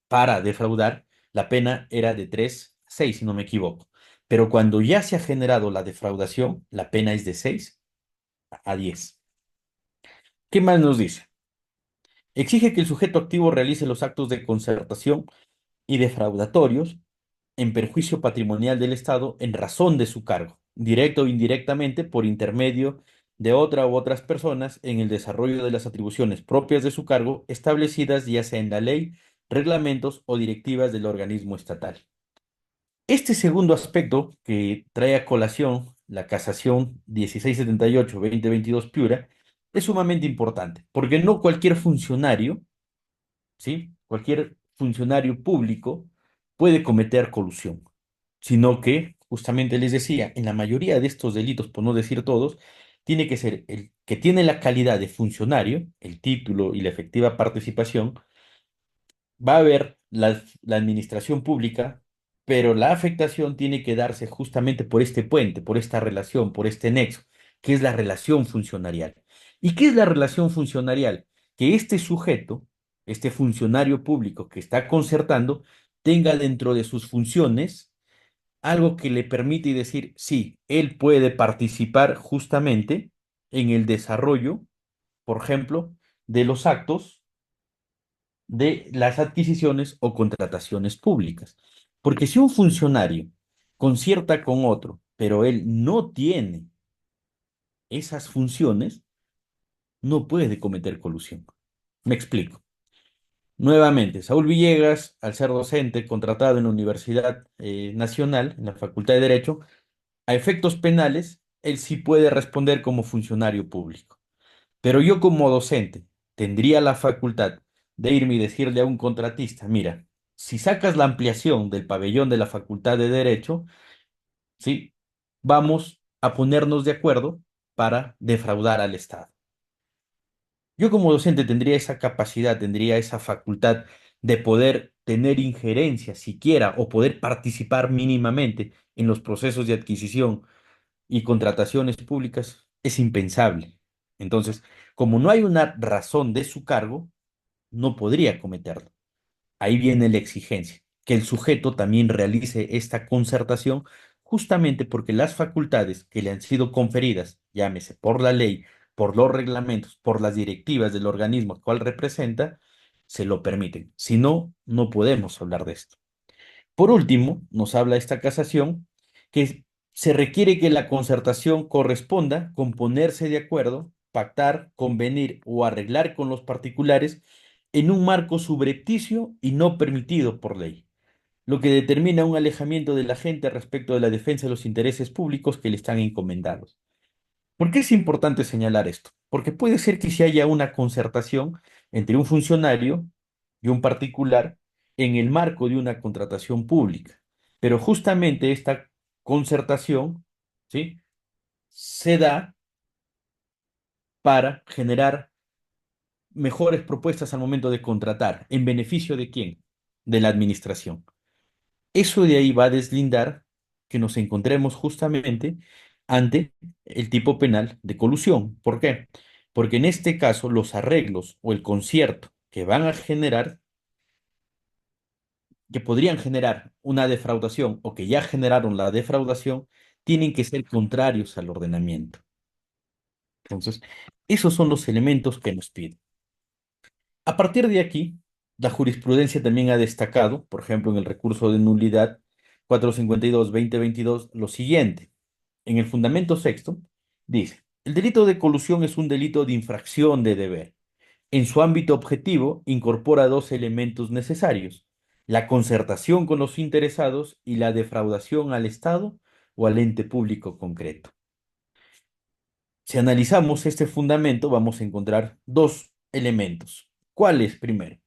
para defraudar, la pena era de 3 a 6, si no me equivoco. Pero cuando ya se ha generado la defraudación, la pena es de 6 a 10. ¿Qué más nos dice? Exige que el sujeto activo realice los actos de concertación y defraudatorios en perjuicio patrimonial del Estado en razón de su cargo, directo o indirectamente por intermedio de otra u otras personas en el desarrollo de las atribuciones propias de su cargo establecidas ya sea en la ley, reglamentos o directivas del organismo estatal. Este segundo aspecto que trae a colación la casación 1678-2022 Piura es sumamente importante, porque no cualquier funcionario, ¿sí? Cualquier funcionario público puede cometer colusión, sino que, justamente les decía, en la mayoría de estos delitos, por no decir todos, tiene que ser el que tiene la calidad de funcionario, el título y la efectiva participación, va a haber la administración pública, pero la afectación tiene que darse justamente por este puente, por esta relación, por este nexo, que es la relación funcionarial. ¿Y qué es la relación funcionarial? Que este sujeto, este funcionario público que está concertando, tenga dentro de sus funciones algo que le permite decir, sí, él puede participar justamente en el desarrollo, por ejemplo, de los actos de las adquisiciones o contrataciones públicas. Porque si un funcionario concierta con otro, pero él no tiene esas funciones, no puede cometer colusión. Me explico. Nuevamente, Saúl Villegas, al ser docente contratado en la Universidad Nacional, en la Facultad de Derecho, a efectos penales, él sí puede responder como funcionario público. Pero yo como docente tendría la facultad de irme y decirle a un contratista, mira, si sacas la ampliación del pabellón de la Facultad de Derecho, sí, vamos a ponernos de acuerdo para defraudar al Estado. Yo como docente tendría esa capacidad, tendría esa facultad de poder tener injerencia siquiera o poder participar mínimamente en los procesos de adquisición y contrataciones públicas, es impensable. Entonces, como no hay una razón de su cargo, no podría cometerlo. Ahí viene la exigencia, que el sujeto también realice esta concertación justamente porque las facultades que le han sido conferidas, llámese por la ley, por los reglamentos, por las directivas del organismo al cual representa, se lo permiten. Si no, no podemos hablar de esto. Por último, nos habla esta casación que Se requiere que la concertación corresponda con ponerse de acuerdo, pactar, convenir o arreglar con los particulares en un marco subrepticio y no permitido por ley, lo que determina un alejamiento de la gente respecto de la defensa de los intereses públicos que le están encomendados. ¿Por qué es importante señalar esto? Porque puede ser que si haya una concertación entre un funcionario y un particular en el marco de una contratación pública, pero justamente esta concertación, ¿sí?, se da para generar mejores propuestas al momento de contratar. ¿En beneficio de quién? De la administración. Eso de ahí va a deslindar que nos encontremos justamente ante el tipo penal de colusión. ¿Por qué? Porque en este caso los arreglos o el concierto que van a generar, que podrían generar una defraudación o que ya generaron la defraudación, tienen que ser contrarios al ordenamiento. Entonces, esos son los elementos que nos piden. A partir de aquí, la jurisprudencia también ha destacado, por ejemplo, en el recurso de nulidad 452-2022, lo siguiente. En el fundamento sexto, dice, el delito de colusión es un delito de infracción de deber. En su ámbito objetivo, incorpora dos elementos necesarios, la concertación con los interesados y la defraudación al Estado o al ente público concreto. Si analizamos este fundamento, vamos a encontrar dos elementos. ¿Cuál es primero?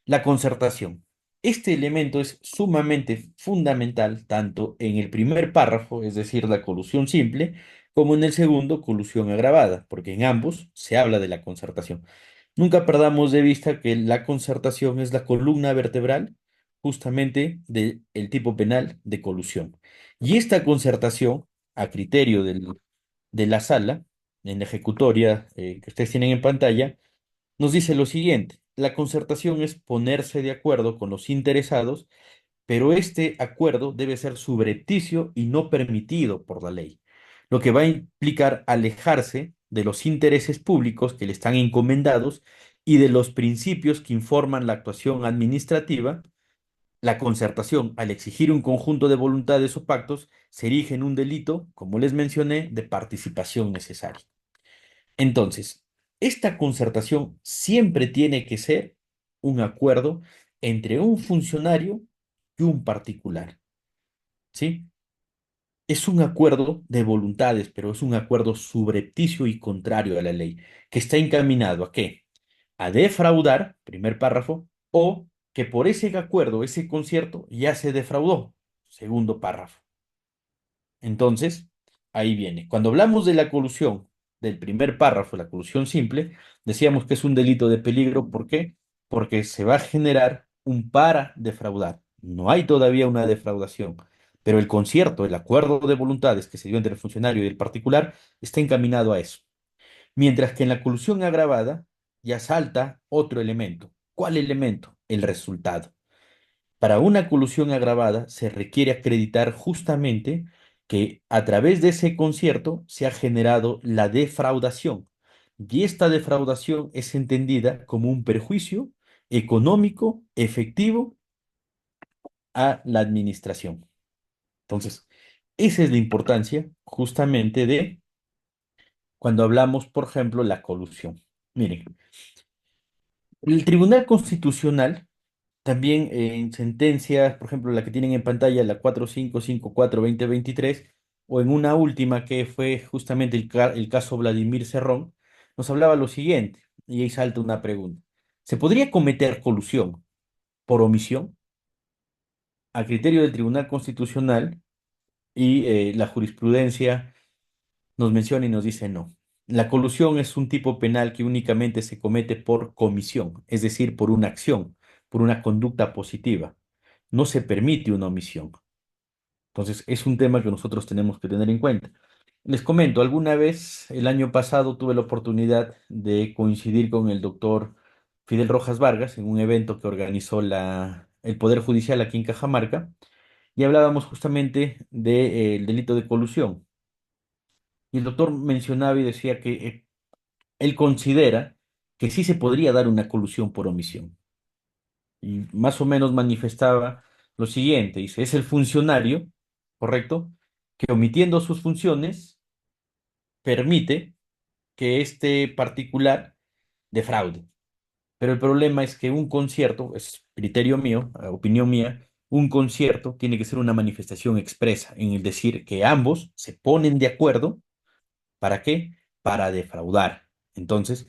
La concertación. Este elemento es sumamente fundamental tanto en el primer párrafo, es decir, la colusión simple, como en el segundo, colusión agravada, porque en ambos se habla de la concertación. Nunca perdamos de vista que la concertación es la columna vertebral justamente del tipo penal de colusión. Y esta concertación, a criterio de la sala, en la ejecutoria que ustedes tienen en pantalla, nos dice lo siguiente: la concertación es ponerse de acuerdo con los interesados, pero este acuerdo debe ser subrepticio y no permitido por la ley, lo que va a implicar alejarse de los intereses públicos que le están encomendados y de los principios que informan la actuación administrativa. La concertación, al exigir un conjunto de voluntades o pactos, se erige en un delito, como les mencioné, de participación necesaria. Entonces, esta concertación siempre tiene que ser un acuerdo entre un funcionario y un particular, ¿sí? Es un acuerdo de voluntades, pero es un acuerdo subrepticio y contrario a la ley, que está encaminado ¿a qué? A defraudar, primer párrafo, o que por ese acuerdo, ese concierto, ya se defraudó, segundo párrafo. Entonces, ahí viene. Cuando hablamos de la colusión del primer párrafo, la colusión simple, decíamos que es un delito de peligro. ¿Por qué? Porque se va a generar un para defraudar. No hay todavía una defraudación, pero el concierto, el acuerdo de voluntades que se dio entre el funcionario y el particular, está encaminado a eso. Mientras que en la colusión agravada ya salta otro elemento. ¿Cuál elemento? El resultado. Para una colusión agravada se requiere acreditar justamente que a través de ese concierto se ha generado la defraudación. Y esta defraudación es entendida como un perjuicio económico efectivo a la administración. Entonces, esa es la importancia justamente de cuando hablamos, por ejemplo, la colusión. Miren, el Tribunal Constitucional también en sentencias, por ejemplo, la que tienen en pantalla, la 4554-2023, o en una última que fue justamente el caso Vladimir Cerrón, nos hablaba lo siguiente, y ahí salta una pregunta. ¿Se podría cometer colusión por omisión? A criterio del Tribunal Constitucional y la jurisprudencia nos menciona y nos dice no. La colusión es un tipo penal que únicamente se comete por comisión, es decir, por una acción, por una conducta positiva. No se permite una omisión. Entonces, es un tema que nosotros tenemos que tener en cuenta. Les comento, alguna vez el año pasado tuve la oportunidad de coincidir con el doctor Fidel Rojas Vargas en un evento que organizó el Poder Judicial aquí en Cajamarca y hablábamos justamente del delito de colusión. Y el doctor mencionaba y decía que él considera que sí se podría dar una colusión por omisión. Y más o menos manifestaba lo siguiente, dice, es el funcionario, ¿correcto? que omitiendo sus funciones permite que este particular defraude. Pero el problema es que un concierto, es criterio mío, opinión mía, un concierto tiene que ser una manifestación expresa, en el decir que ambos se ponen de acuerdo. ¿Para qué? Para defraudar. Entonces,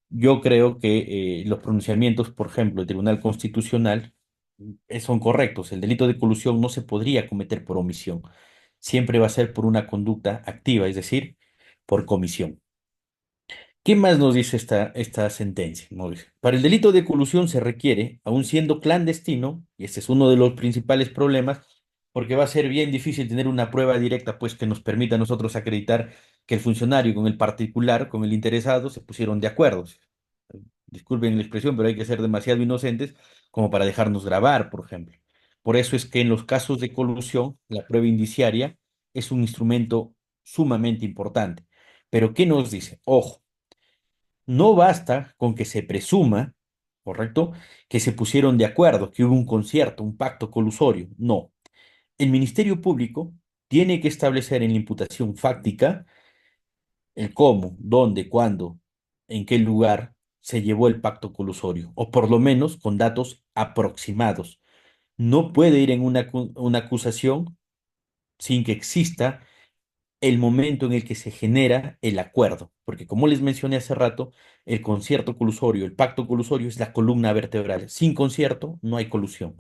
yo creo que los pronunciamientos, por ejemplo, del Tribunal Constitucional son correctos. El delito de colusión no se podría cometer por omisión. Siempre va a ser por una conducta activa, es decir, por comisión. ¿Qué más nos dice esta sentencia? Nos dice, para el delito de colusión se requiere, aun siendo clandestino, y este es uno de los principales problemas, porque va a ser bien difícil tener una prueba directa, pues, que nos permita a nosotros acreditar que el funcionario con el particular, con el interesado, se pusieron de acuerdo. Disculpen la expresión, pero hay que ser demasiado inocentes como para dejarnos grabar, por ejemplo. Por eso es que en los casos de colusión, la prueba indiciaria es un instrumento sumamente importante. Pero ¿qué nos dice? Ojo. No basta con que se presuma, ¿correcto?, que se pusieron de acuerdo, que hubo un concierto, un pacto colusorio. No. El Ministerio Público tiene que establecer en la imputación fáctica el cómo, dónde, cuándo, en qué lugar se llevó el pacto colusorio, o por lo menos con datos aproximados. No puede ir en una acusación sin que exista el momento en el que se genera el acuerdo, porque como les mencioné hace rato, el concierto colusorio, el pacto colusorio es la columna vertebral. Sin concierto no hay colusión,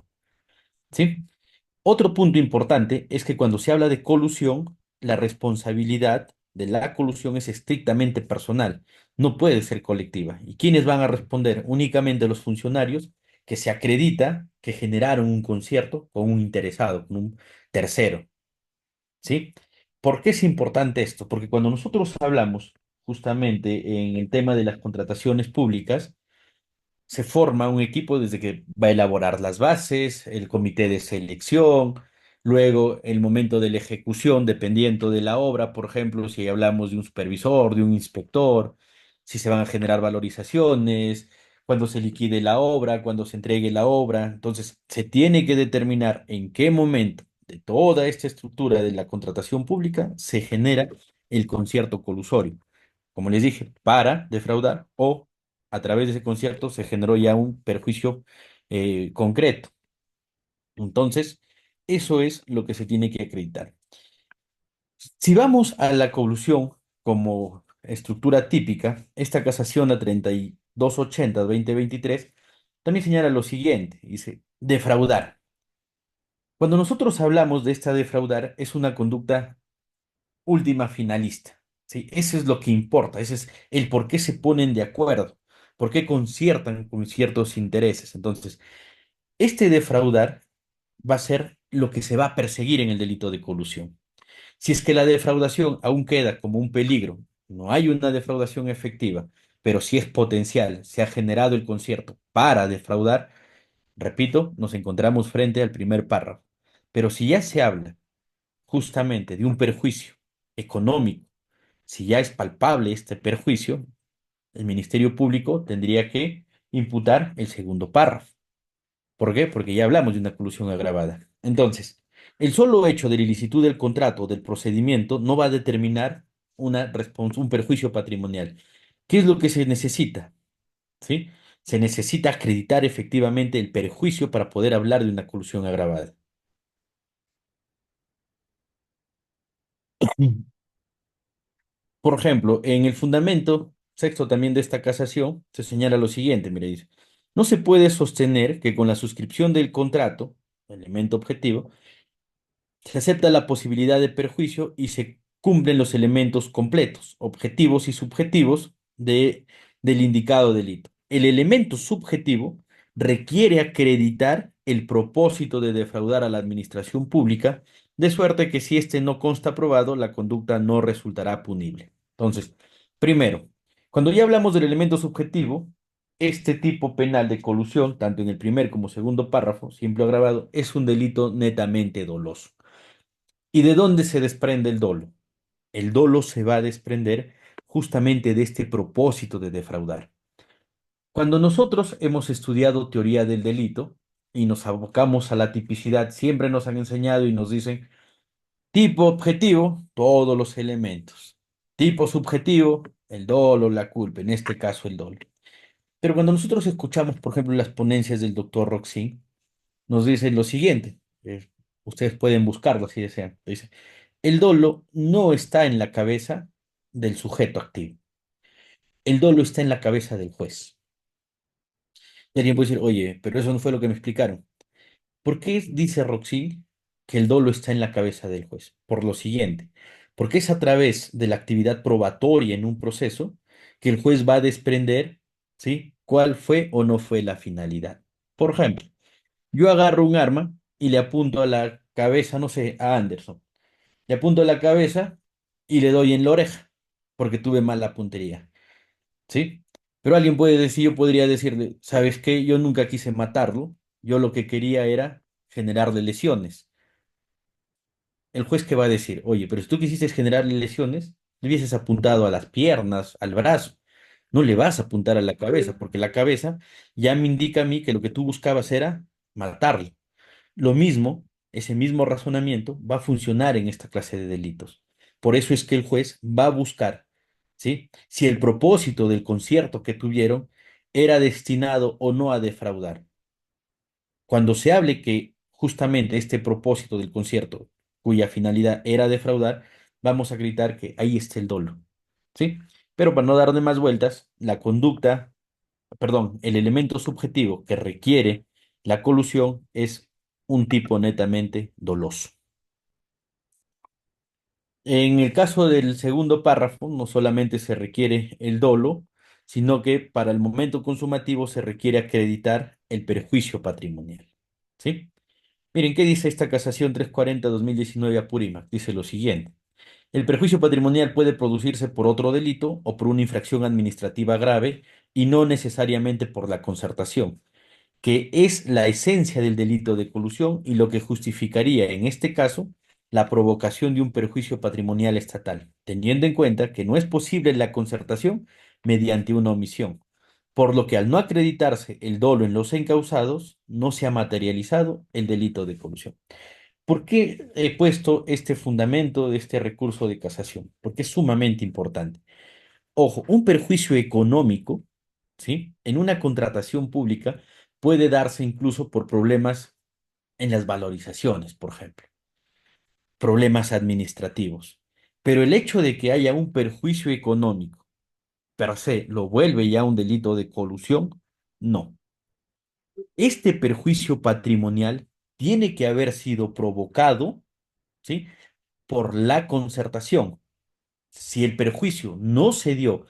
¿sí? Otro punto importante es que cuando se habla de colusión, la responsabilidad de la colusión es estrictamente personal, no puede ser colectiva. ¿Y quiénes van a responder? Únicamente los funcionarios que se acredita que generaron un concierto con un interesado, con un tercero. ¿Sí? ¿Por qué es importante esto? Porque cuando nosotros hablamos justamente en el tema de las contrataciones públicas, se forma un equipo desde que va a elaborar las bases, el comité de selección, luego el momento de la ejecución, dependiendo de la obra, por ejemplo, si hablamos de un supervisor, de un inspector, si se van a generar valorizaciones, cuando se liquide la obra, cuando se entregue la obra. Entonces, se tiene que determinar en qué momento de toda esta estructura de la contratación pública se genera el concierto colusorio, como les dije, para defraudar o a través de ese concierto se generó ya un perjuicio concreto. Entonces, eso es lo que se tiene que acreditar. Si vamos a la colusión como estructura típica, esta casación a 3280-2023 también señala lo siguiente, dice, defraudar. Cuando nosotros hablamos de esta defraudar, es una conducta última finalista. ¿Sí? Eso es lo que importa, ese es el por qué se ponen de acuerdo, por qué conciertan con ciertos intereses. Entonces, este defraudar va a ser lo que se va a perseguir en el delito de colusión. Si es que la defraudación aún queda como un peligro, no hay una defraudación efectiva, pero si es potencial, se ha generado el concierto para defraudar, repito, nos encontramos frente al primer párrafo. Pero si ya se habla justamente de un perjuicio económico, si ya es palpable este perjuicio, el Ministerio Público tendría que imputar el segundo párrafo. ¿Por qué? Porque ya hablamos de una colusión agravada. Entonces, el solo hecho de la ilicitud del contrato o del procedimiento no va a determinar un perjuicio patrimonial. ¿Qué es lo que se necesita? ¿Sí? Se necesita acreditar efectivamente el perjuicio para poder hablar de una colusión agravada. Por ejemplo, en el fundamento sexto también de esta casación se señala lo siguiente, mire, dice, no se puede sostener que con la suscripción del contrato, elemento objetivo, se acepta la posibilidad de perjuicio y se cumplen los elementos completos, objetivos y subjetivos del indicado delito. El elemento subjetivo requiere acreditar el propósito de defraudar a la administración pública, de suerte que si éste no consta probado, la conducta no resultará punible. Entonces, primero, cuando ya hablamos del elemento subjetivo, este tipo penal de colusión, tanto en el primer como segundo párrafo, simple o agravado, es un delito netamente doloso. ¿Y de dónde se desprende el dolo? El dolo se va a desprender justamente de este propósito de defraudar. Cuando nosotros hemos estudiado teoría del delito y nos abocamos a la tipicidad, siempre nos han enseñado y nos dicen Tipo objetivo, todos los elementos. Tipo subjetivo, el dolo, la culpa, en este caso el dolo. Pero cuando nosotros escuchamos, por ejemplo, las ponencias del doctor Roxy, nos dicen lo siguiente, ustedes pueden buscarlo si desean. Dice, el dolo no está en la cabeza del sujeto activo, el dolo está en la cabeza del juez. Y alguien puede decir, oye, pero eso no fue lo que me explicaron. ¿Por qué dice Roxy que el dolo está en la cabeza del juez? Por lo siguiente, porque es a través de la actividad probatoria en un proceso que el juez va a desprender, ¿sí? ¿Cuál fue o no fue la finalidad? Por ejemplo, yo agarro un arma y le apunto a la cabeza, no sé, a Anderson. Le apunto a la cabeza y le doy en la oreja, porque tuve mala puntería, ¿sí? Pero alguien puede decir, yo podría decirle, ¿sabes qué? Yo nunca quise matarlo, yo lo que quería era generarle lesiones. El juez que va a decir, oye, pero si tú quisiste generarle lesiones, le hubieses apuntado a las piernas, al brazo, no le vas a apuntar a la cabeza, porque la cabeza ya me indica a mí que lo que tú buscabas era matarle. Lo mismo, ese mismo razonamiento va a funcionar en esta clase de delitos. Por eso es que el juez va a buscar, ¿sí? Si el propósito del concierto que tuvieron era destinado o no a defraudar. Cuando se hable que justamente este propósito del concierto, cuya finalidad era defraudar, vamos a gritar que ahí está el dolo, ¿sí? Pero para no darle más vueltas, la conducta, perdón, el elemento subjetivo que requiere la colusión es un tipo netamente doloso. En el caso del segundo párrafo, no solamente se requiere el dolo, sino que para el momento consumativo se requiere acreditar el perjuicio patrimonial. ¿Sí? Miren, ¿qué dice esta casación 340-2019 Apurímac? Dice lo siguiente. El perjuicio patrimonial puede producirse por otro delito o por una infracción administrativa grave y no necesariamente por la concertación, que es la esencia del delito de colusión y lo que justificaría en este caso la provocación de un perjuicio patrimonial estatal, teniendo en cuenta que no es posible la concertación mediante una omisión, por lo que al no acreditarse el dolo en los encausados, no se ha materializado el delito de colusión. ¿Por qué he puesto este fundamento de este recurso de casación? Porque es sumamente importante. Ojo, un perjuicio económico, ¿sí? En una contratación pública puede darse incluso por problemas en las valorizaciones, por ejemplo, problemas administrativos. Pero el hecho de que haya un perjuicio económico, per se, lo vuelve ya un delito de colusión, no. Este perjuicio patrimonial tiene que haber sido provocado, ¿sí? Por la concertación. Si el perjuicio no se dio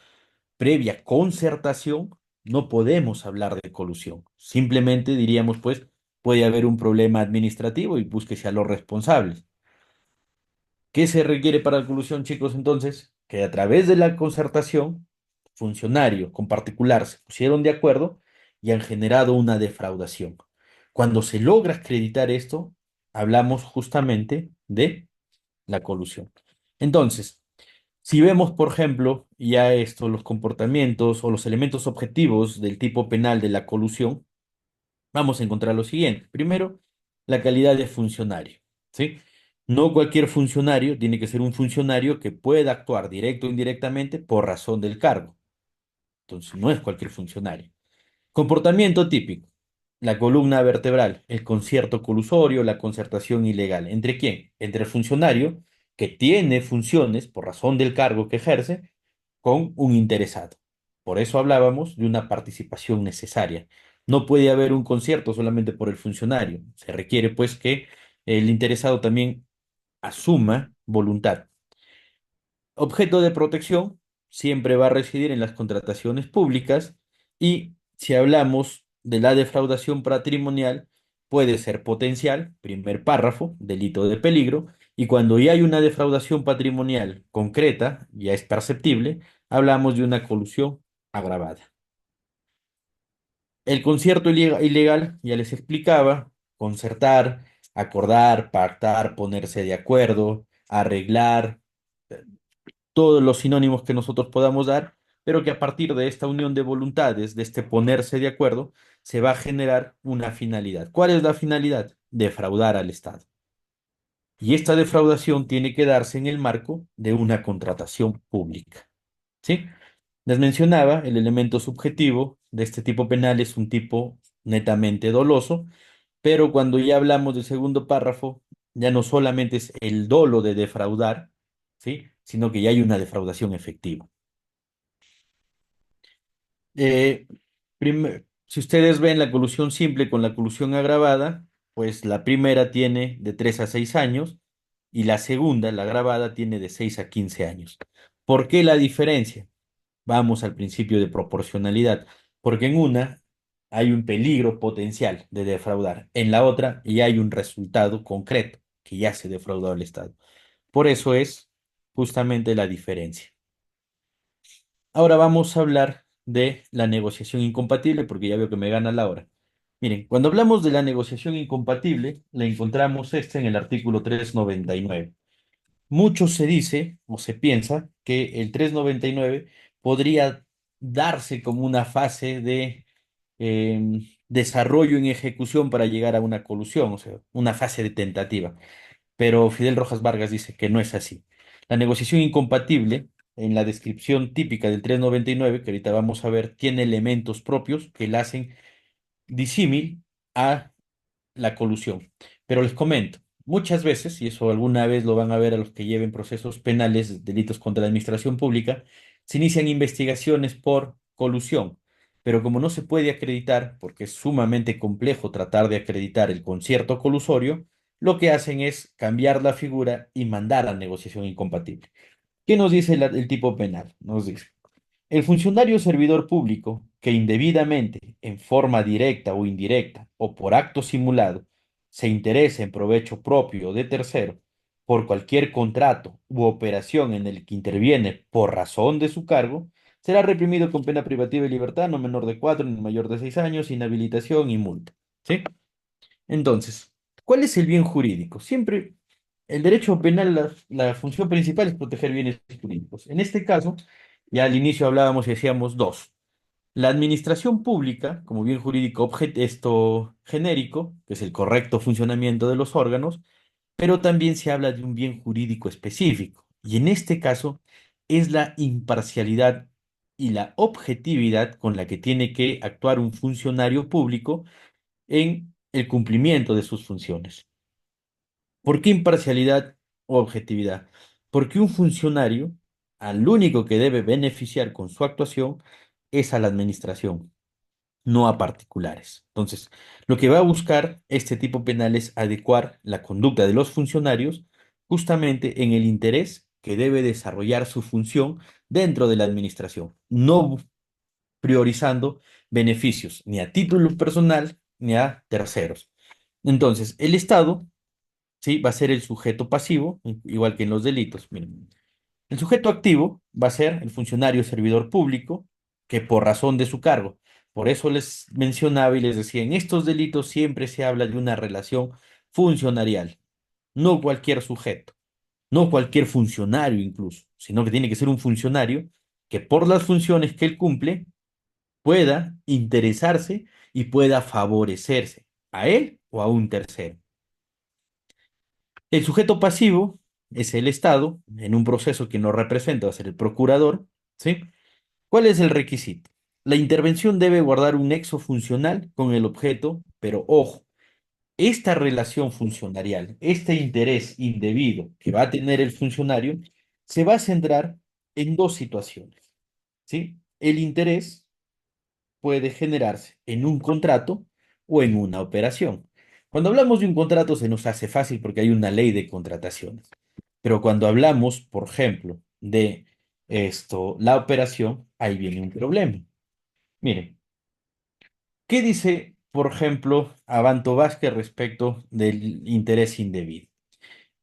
previa concertación, no podemos hablar de colusión. Simplemente diríamos, pues, puede haber un problema administrativo y búsquese a los responsables. ¿Qué se requiere para la colusión, chicos? Entonces, que a través de la concertación, funcionario con particular se pusieron de acuerdo y han generado una defraudación. Cuando se logra acreditar esto, hablamos justamente de la colusión. Entonces, si vemos, por ejemplo, ya esto, los comportamientos o los elementos objetivos del tipo penal de la colusión, vamos a encontrar lo siguiente. Primero, la calidad de funcionario, ¿sí? No cualquier funcionario tiene que ser un funcionario que pueda actuar directo o indirectamente por razón del cargo. Entonces, no es cualquier funcionario. Comportamiento típico. La columna vertebral, el concierto colusorio, la concertación ilegal. ¿Entre quién? Entre el funcionario que tiene funciones por razón del cargo que ejerce con un interesado. Por eso hablábamos de una participación necesaria. No puede haber un concierto solamente por el funcionario. Se requiere pues que el interesado también asuma voluntad. Objeto de protección siempre va a residir en las contrataciones públicas y si hablamos de la defraudación patrimonial, puede ser potencial, primer párrafo, delito de peligro, y cuando ya hay una defraudación patrimonial concreta, ya es perceptible, hablamos de una colusión agravada. El concierto ilegal, ya les explicaba, concertar, acordar, pactar, ponerse de acuerdo, arreglar, todos los sinónimos que nosotros podamos dar, pero que a partir de esta unión de voluntades, de este ponerse de acuerdo, se va a generar una finalidad. ¿Cuál es la finalidad? Defraudar al Estado. Y esta defraudación tiene que darse en el marco de una contratación pública. ¿Sí? Les mencionaba, el elemento subjetivo de este tipo penal es un tipo netamente doloso, pero cuando ya hablamos del segundo párrafo, ya no solamente es el dolo de defraudar, ¿sí? Sino que ya hay una defraudación efectiva. Si ustedes ven la colusión simple con la colusión agravada, pues la primera tiene de 3 a 6 años y la segunda, la agravada, tiene de 6 a 15 años. ¿Por qué la diferencia? Vamos al principio de proporcionalidad, porque en una hay un peligro potencial de defraudar, en la otra ya hay un resultado concreto que ya se defraudó al Estado. Por eso es justamente la diferencia. Ahora vamos a hablar de la negociación incompatible, porque ya veo que me gana la hora. Miren, cuando hablamos de la negociación incompatible, la encontramos esta en el artículo 399. Mucho se dice o se piensa que el 399 podría darse como una fase de desarrollo en ejecución para llegar a una colusión, o sea, una fase de tentativa. Pero Fidel Rojas Vargas dice que no es así. La negociación incompatible, en la descripción típica del 399, que ahorita vamos a ver, tiene elementos propios que la hacen disímil a la colusión. Pero les comento, muchas veces, y eso alguna vez lo van a ver a los que lleven procesos penales, delitos contra la administración pública, se inician investigaciones por colusión. Pero como no se puede acreditar, porque es sumamente complejo tratar de acreditar el concierto colusorio, lo que hacen es cambiar la figura y mandar a negociación incompatible. ¿Qué nos dice el tipo penal? Nos dice, el funcionario servidor público que indebidamente, en forma directa o indirecta, o por acto simulado, se interese en provecho propio o de tercero, por cualquier contrato u operación en el que interviene por razón de su cargo, será reprimido con pena privativa de libertad no menor de 4 ni mayor de 6 años, inhabilitación y multa. ¿Sí? Entonces, ¿cuál es el bien jurídico? Siempre el derecho penal, la función principal es proteger bienes jurídicos. En este caso, ya al inicio hablábamos y decíamos dos. La administración pública, como bien jurídico esto genérico, que es el correcto funcionamiento de los órganos, pero también se habla de un bien jurídico específico. Y en este caso es la imparcialidad y la objetividad con la que tiene que actuar un funcionario público en el cumplimiento de sus funciones. ¿Por qué imparcialidad o objetividad? Porque un funcionario, al único que debe beneficiar con su actuación, es a la administración, no a particulares. Entonces, lo que va a buscar este tipo penal es adecuar la conducta de los funcionarios justamente en el interés que debe desarrollar su función dentro de la administración, no priorizando beneficios ni a título personal ni a terceros. Entonces, el Estado, ¿sí? Va a ser el sujeto pasivo, igual que en los delitos. Miren, el sujeto activo va a ser el funcionario servidor público que por razón de su cargo. Por eso les mencionaba y les decía, en estos delitos siempre se habla de una relación funcionarial, no cualquier sujeto, no cualquier funcionario incluso, sino que tiene que ser un funcionario que por las funciones que él cumple pueda interesarse y pueda favorecerse a él o a un tercero. El sujeto pasivo es el Estado, en un proceso que nos representa, va a ser el procurador, ¿sí? ¿Cuál es el requisito? La intervención debe guardar un nexo funcional con el objeto, pero ojo, esta relación funcionarial, este interés indebido que va a tener el funcionario, se va a centrar en dos situaciones, ¿sí? El interés puede generarse en un contrato o en una operación. Cuando hablamos de un contrato se nos hace fácil porque hay una ley de contrataciones. Pero cuando hablamos, por ejemplo, de la operación, ahí viene un problema. Miren, ¿qué dice, por ejemplo, Abanto Vázquez respecto del interés indebido?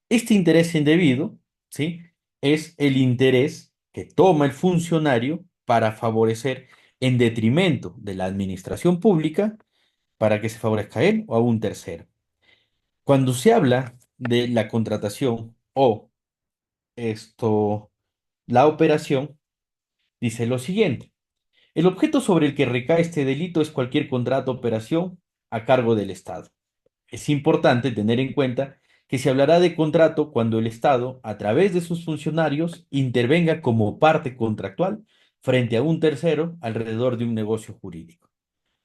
Este interés indebido, ¿sí? Es el interés que toma el funcionario para favorecer en detrimento de la administración pública para que se favorezca a él o a un tercero. Cuando se habla de la contratación o la operación, dice lo siguiente. El objeto sobre el que recae este delito es cualquier contrato o operación a cargo del Estado. Es importante tener en cuenta que se hablará de contrato cuando el Estado, a través de sus funcionarios, intervenga como parte contractual frente a un tercero alrededor de un negocio jurídico.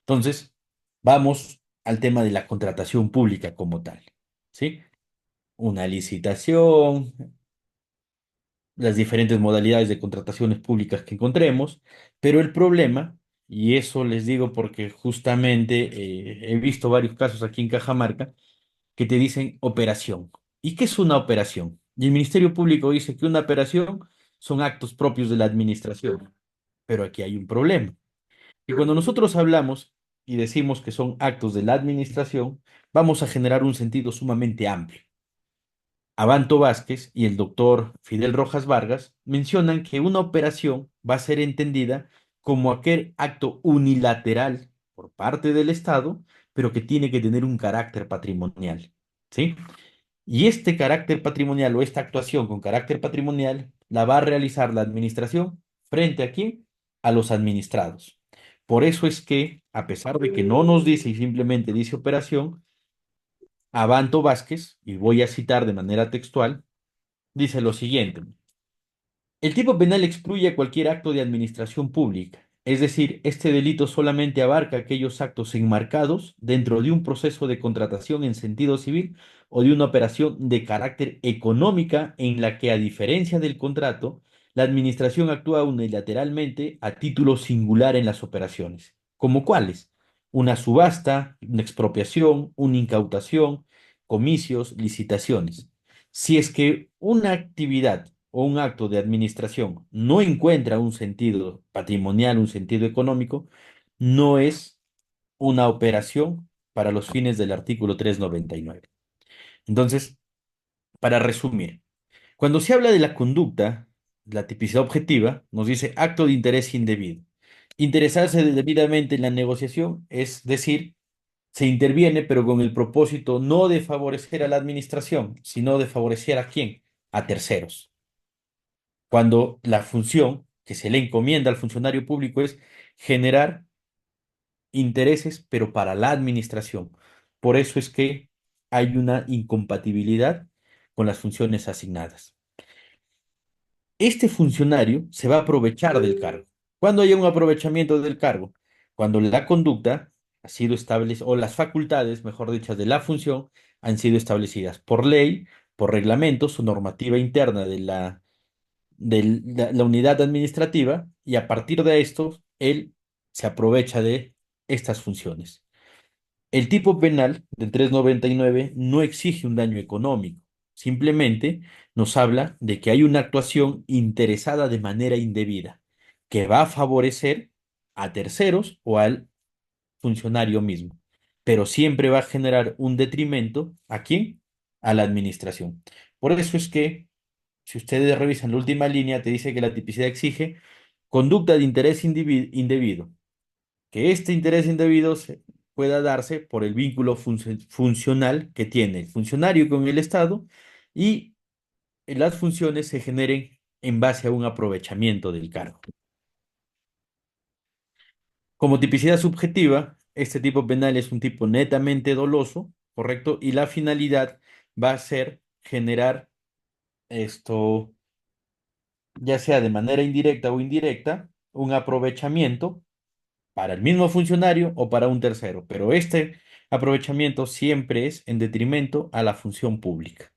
Entonces, vamos al tema de la contratación pública como tal, ¿sí? Una licitación, las diferentes modalidades de contrataciones públicas que encontremos, pero el problema, y eso les digo porque justamente he visto varios casos aquí en Cajamarca, que te dicen operación. ¿Y qué es una operación? Y el Ministerio Público dice que una operación son actos propios de la administración, pero aquí hay un problema. Y cuando nosotros hablamos y decimos que son actos de la administración, vamos a generar un sentido sumamente amplio. Abanto Vázquez y el doctor Fidel Rojas Vargas mencionan que una operación va a ser entendida como aquel acto unilateral por parte del Estado, pero que tiene que tener un carácter patrimonial, ¿sí? Y este carácter patrimonial o esta actuación con carácter patrimonial la va a realizar la administración frente a quién? A los administrados. Por eso es que, a pesar de que no nos dice y simplemente dice operación, Abanto Vázquez, y voy a citar de manera textual, dice lo siguiente. El tipo penal excluye cualquier acto de administración pública, es decir, este delito solamente abarca aquellos actos enmarcados dentro de un proceso de contratación en sentido civil o de una operación de carácter económica en la que, a diferencia del contrato, la administración actúa unilateralmente a título singular en las operaciones. ¿Como cuáles? Una subasta, una expropiación, una incautación, comicios, licitaciones. Si es que una actividad o un acto de administración no encuentra un sentido patrimonial, un sentido económico, no es una operación para los fines del artículo 399. Entonces, para resumir, cuando se habla de la conducta, la tipicidad objetiva nos dice acto de interés indebido. Interesarse debidamente en la negociación, es decir, se interviene, pero con el propósito no de favorecer a la administración, sino de favorecer a quién, a terceros, cuando la función que se le encomienda al funcionario público es generar intereses, pero para la administración. Por eso es que hay una incompatibilidad con las funciones asignadas. Este funcionario se va a aprovechar del cargo. ¿Cuándo hay un aprovechamiento del cargo? Cuando la conducta ha sido establecida, o las facultades, mejor dichas, de la función han sido establecidas por ley, por reglamentos o normativa interna de la unidad administrativa, y a partir de esto, él se aprovecha de estas funciones. El tipo penal del 399 no exige un daño económico, simplemente nos habla de que hay una actuación interesada de manera indebida, que va a favorecer a terceros o al funcionario mismo, pero siempre va a generar un detrimento. ¿A quién? A la administración. Por eso es que, si ustedes revisan la última línea, te dice que la tipicidad exige conducta de interés indebido, que este interés indebido pueda darse por el vínculo funcional que tiene el funcionario con el Estado, y las funciones se generen en base a un aprovechamiento del cargo. Como tipicidad subjetiva, este tipo penal es un tipo netamente doloso, ¿correcto? Y la finalidad va a ser generar esto, ya sea de manera indirecta o indirecta, un aprovechamiento para el mismo funcionario o para un tercero, pero este aprovechamiento siempre es en detrimento a la función pública.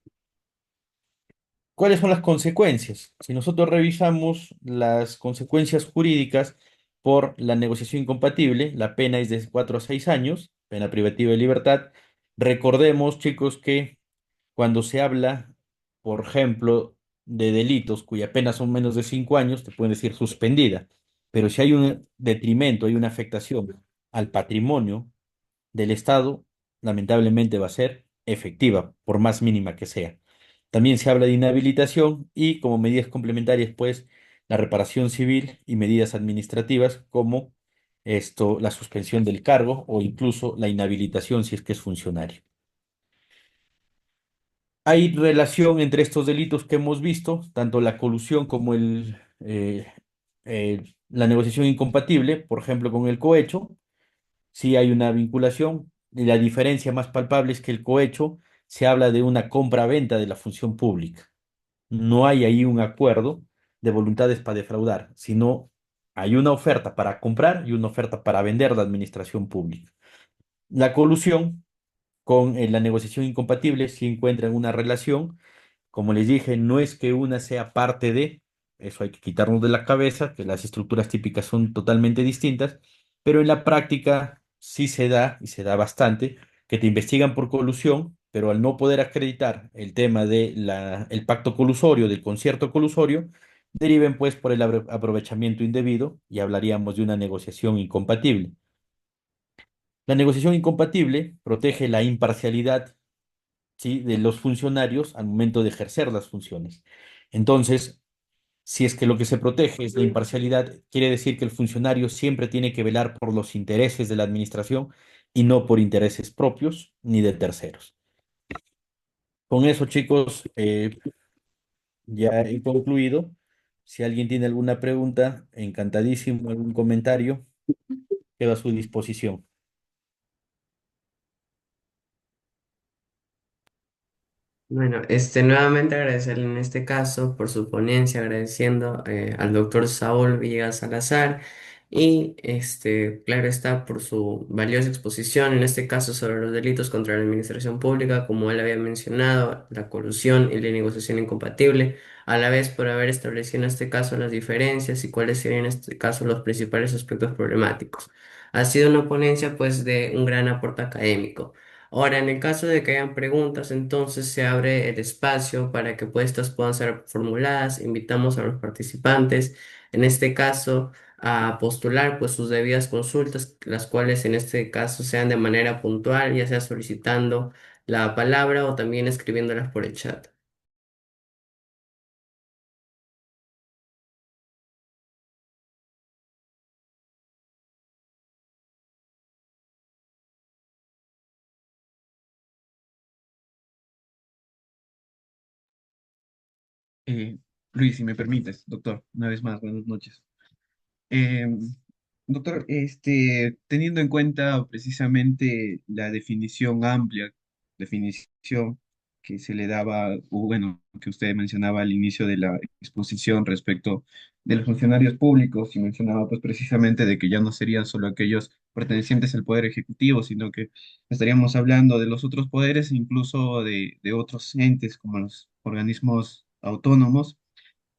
¿Cuáles son las consecuencias? Si nosotros revisamos las consecuencias jurídicas por la negociación incompatible, la pena es de 4 a 6 años, pena privativa de libertad. Recordemos, chicos, que cuando se habla, por ejemplo, de delitos cuya pena son menos de 5 años, te pueden decir suspendida. Pero si hay un detrimento, hay una afectación al patrimonio del Estado, lamentablemente va a ser efectiva, por más mínima que sea. También se habla de inhabilitación y, como medidas complementarias, pues la reparación civil y medidas administrativas como la suspensión del cargo o incluso la inhabilitación si es que es funcionario. Hay relación entre estos delitos que hemos visto, tanto la colusión como la negociación incompatible, por ejemplo, con el cohecho. Sí hay una vinculación, y la diferencia más palpable es que el cohecho se habla de una compra-venta de la función pública. No hay ahí un acuerdo de voluntades para defraudar, sino hay una oferta para comprar y una oferta para vender la administración pública. La colusión con la negociación incompatible si encuentran una relación. Como les dije, no es que una sea parte de, eso hay que quitarnos de la cabeza, que las estructuras típicas son totalmente distintas, pero en la práctica sí se da, y se da bastante, que te investigan por colusión, pero al no poder acreditar el tema de el pacto colusorio, del concierto colusorio, deriven pues por el aprovechamiento indebido y hablaríamos de una negociación incompatible. La negociación incompatible protege la imparcialidad, ¿sí?, de los funcionarios al momento de ejercer las funciones. Entonces, si es que lo que se protege es la imparcialidad, quiere decir que el funcionario siempre tiene que velar por los intereses de la administración y no por intereses propios ni de terceros. Con eso, chicos, ya he concluido. Si alguien tiene alguna pregunta, encantadísimo, algún comentario, quedo a su disposición. Bueno, nuevamente agradecerle en este caso por su ponencia, agradeciendo al doctor Saúl Villegas Salazar y claro está, por su valiosa exposición, en este caso sobre los delitos contra la administración pública, como él había mencionado, la colusión y la negociación incompatible, a la vez por haber establecido en este caso las diferencias y cuáles serían en este caso los principales aspectos problemáticos. Ha sido una ponencia pues de un gran aporte académico. Ahora, en el caso de que hayan preguntas, entonces se abre el espacio para que pues, estas puedan ser formuladas. Invitamos a los participantes, en este caso, a postular pues sus debidas consultas, las cuales en este caso sean de manera puntual, ya sea solicitando la palabra o también escribiéndolas por el chat. Eh, Luis, si me permites, doctor, una vez más, buenas noches. Eh, Doctor, teniendo en cuenta precisamente la definición amplia, definición que se le daba, o bueno, que usted mencionaba al inicio de la exposición respecto de los funcionarios públicos, y mencionaba pues precisamente de que ya no serían solo aquellos pertenecientes al Poder Ejecutivo, sino que estaríamos hablando de los otros poderes, e incluso de otros entes como los organismos autónomos.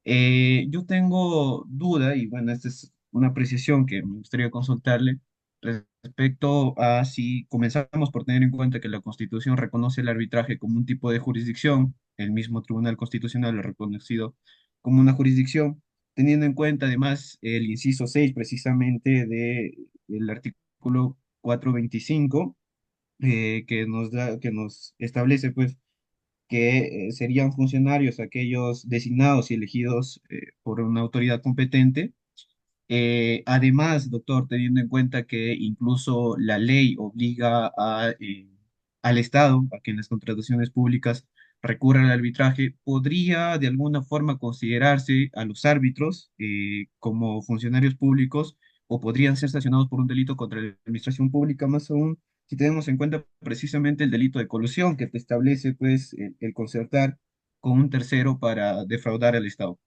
Yo tengo duda, y bueno, esta es una apreciación que me gustaría consultarle respecto a si comenzamos por tener en cuenta que la Constitución reconoce el arbitraje como un tipo de jurisdicción, el mismo Tribunal Constitucional lo ha reconocido como una jurisdicción, teniendo en cuenta además el inciso 6 precisamente del artículo 425, que nos establece pues que serían funcionarios aquellos designados y elegidos por una autoridad competente. Además, doctor, teniendo en cuenta que incluso la ley obliga al Estado a que en las contrataciones públicas recurra al arbitraje, ¿podría de alguna forma considerarse a los árbitros como funcionarios públicos o podrían ser sancionados por un delito contra la administración pública, más aún si tenemos en cuenta precisamente el delito de colusión que te establece pues el concertar con un tercero para defraudar al Estado?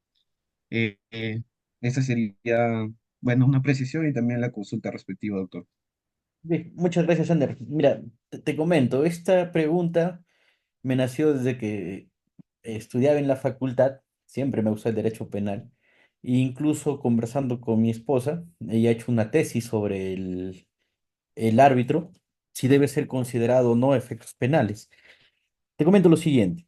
Eh, eh, Esa sería, bueno, una precisión y también la consulta respectiva, doctor. Bien, muchas gracias, Ander. Mira, te comento, esta pregunta me nació desde que estudiaba en la facultad, siempre me gustó el derecho penal, e incluso conversando con mi esposa, ella ha hecho una tesis sobre el árbitro, si debe ser considerado o no efectos penales. Te comento lo siguiente.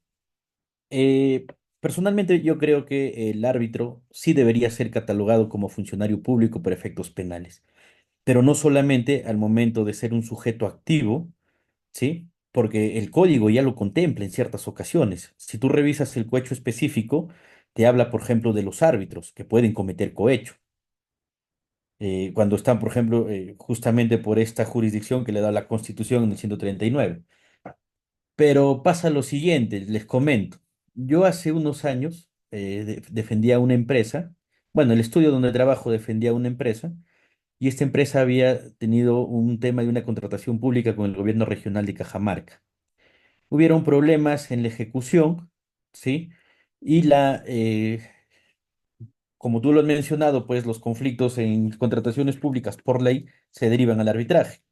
eh, Personalmente yo creo que el árbitro sí debería ser catalogado como funcionario público por efectos penales, pero no solamente al momento de ser un sujeto activo, ¿sí? Porque el código ya lo contempla en ciertas ocasiones. Si tú revisas el cohecho específico, te habla, por ejemplo, de los árbitros que pueden cometer cohecho, cuando están, por ejemplo, justamente por esta jurisdicción que le da la Constitución en el 139. Pero pasa lo siguiente, les comento. Yo hace unos años defendía una empresa, bueno, el estudio donde trabajo defendía una empresa, y esta empresa había tenido un tema de una contratación pública con el gobierno regional de Cajamarca. hubieron problemas en la ejecución, ¿sí? Y como tú lo has mencionado, pues los conflictos en contrataciones públicas por ley se derivan al arbitraje.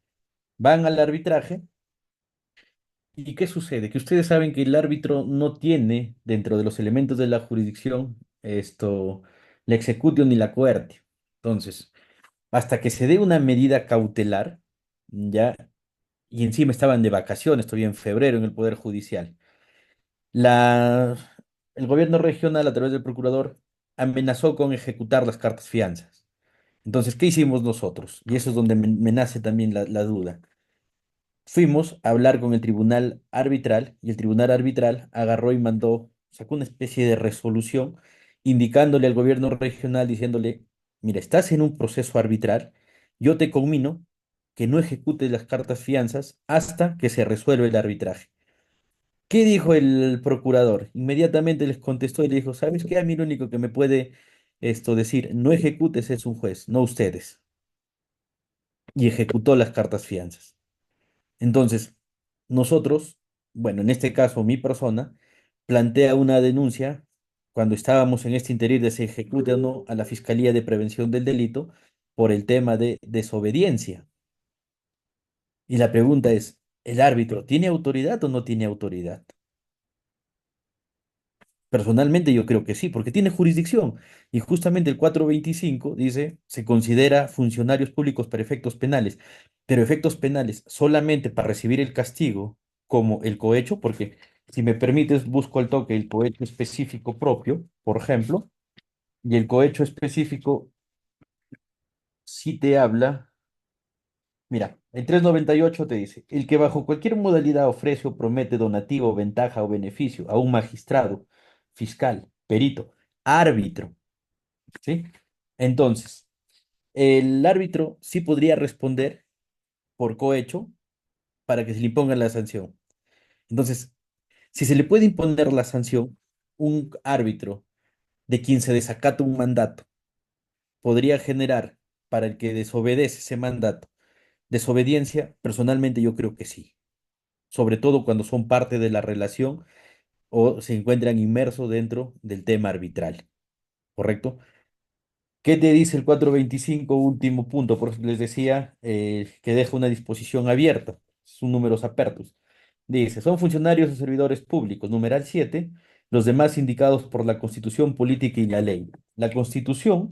Van al arbitraje. ¿Y qué sucede? Que ustedes saben que el árbitro no tiene dentro de los elementos de la jurisdicción la executio ni la coertio. Entonces, hasta que se dé una medida cautelar, ya, y encima estaban de vacaciones, todavía en febrero en el Poder Judicial, la, el gobierno regional, a través del procurador, amenazó con ejecutar las cartas fianzas. Entonces, ¿qué hicimos nosotros? Y eso es donde me nace también la duda. Fuimos a hablar con el tribunal arbitral y el tribunal arbitral agarró y mandó, sacó una especie de resolución indicándole al gobierno regional, diciéndole, mira, estás en un proceso arbitral, yo te conmino que no ejecutes las cartas fianzas hasta que se resuelva el arbitraje. ¿Qué dijo el procurador? Inmediatamente les contestó y le dijo, ¿sabes qué? A mí lo único que me puede decir, no ejecutes es un juez, no ustedes. Y ejecutó las cartas fianzas. Entonces, nosotros, bueno, en este caso mi persona, plantea una denuncia cuando estábamos en este interín de se ejecute o no a la Fiscalía de Prevención del Delito por el tema de desobediencia. Y la pregunta es, ¿el árbitro tiene autoridad o no tiene autoridad? Personalmente yo creo que sí, porque tiene jurisdicción. Y justamente el 425 dice, se considera funcionarios públicos para efectos penales, pero efectos penales solamente para recibir el castigo como el cohecho, porque si me permites, busco al toque el cohecho específico propio, por ejemplo, y el cohecho específico sí te habla. Mira, el 398 te dice, el que bajo cualquier modalidad ofrece o promete donativo, ventaja o beneficio a un magistrado, fiscal, perito, árbitro, ¿sí? Entonces, el árbitro sí podría responder por cohecho para que se le imponga la sanción. Entonces, si se le puede imponer la sanción, un árbitro de quien se desacata un mandato podría generar para el que desobedece ese mandato desobediencia, personalmente yo creo que sí, sobre todo cuando son parte de la relación o se encuentran inmersos dentro del tema arbitral, ¿correcto? ¿Qué te dice el 425, último punto? Por eso les decía que deja una disposición abierta, son números apertos. Dice, son funcionarios o servidores públicos, numeral 7, los demás indicados por la Constitución política y la ley. La Constitución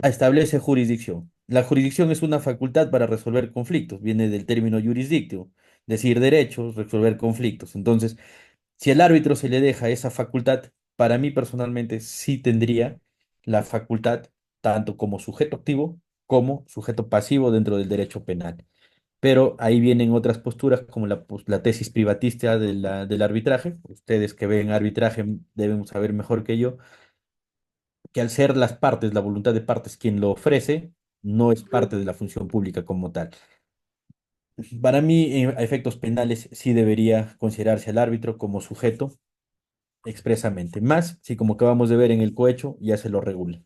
establece jurisdicción. La jurisdicción es una facultad para resolver conflictos, viene del término jurisdictio, decir derechos, resolver conflictos. Entonces, si al árbitro se le deja esa facultad, para mí personalmente sí tendría la facultad tanto como sujeto activo como sujeto pasivo dentro del derecho penal. Pero ahí vienen otras posturas como la tesis privatista del arbitraje. Ustedes que ven arbitraje deben saber mejor que yo que al ser las partes, la voluntad de partes quien lo ofrece, no es parte de la función pública como tal. Para mí, a efectos penales, sí debería considerarse al árbitro como sujeto expresamente. Más si, como acabamos de ver en el cohecho, ya se lo regula.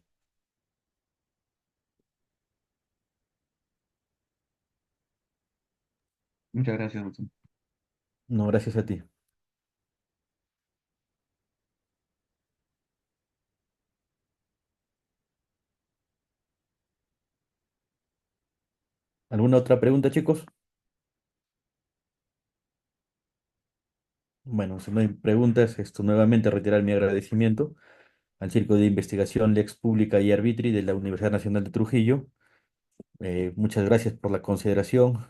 Muchas gracias, doctor. No, gracias a ti. ¿Alguna otra pregunta, chicos? Bueno, si no hay preguntas, esto nuevamente retirar mi agradecimiento al Circo de Investigación Lex Pública y Arbitri de la Universidad Nacional de Trujillo. Muchas gracias por la consideración.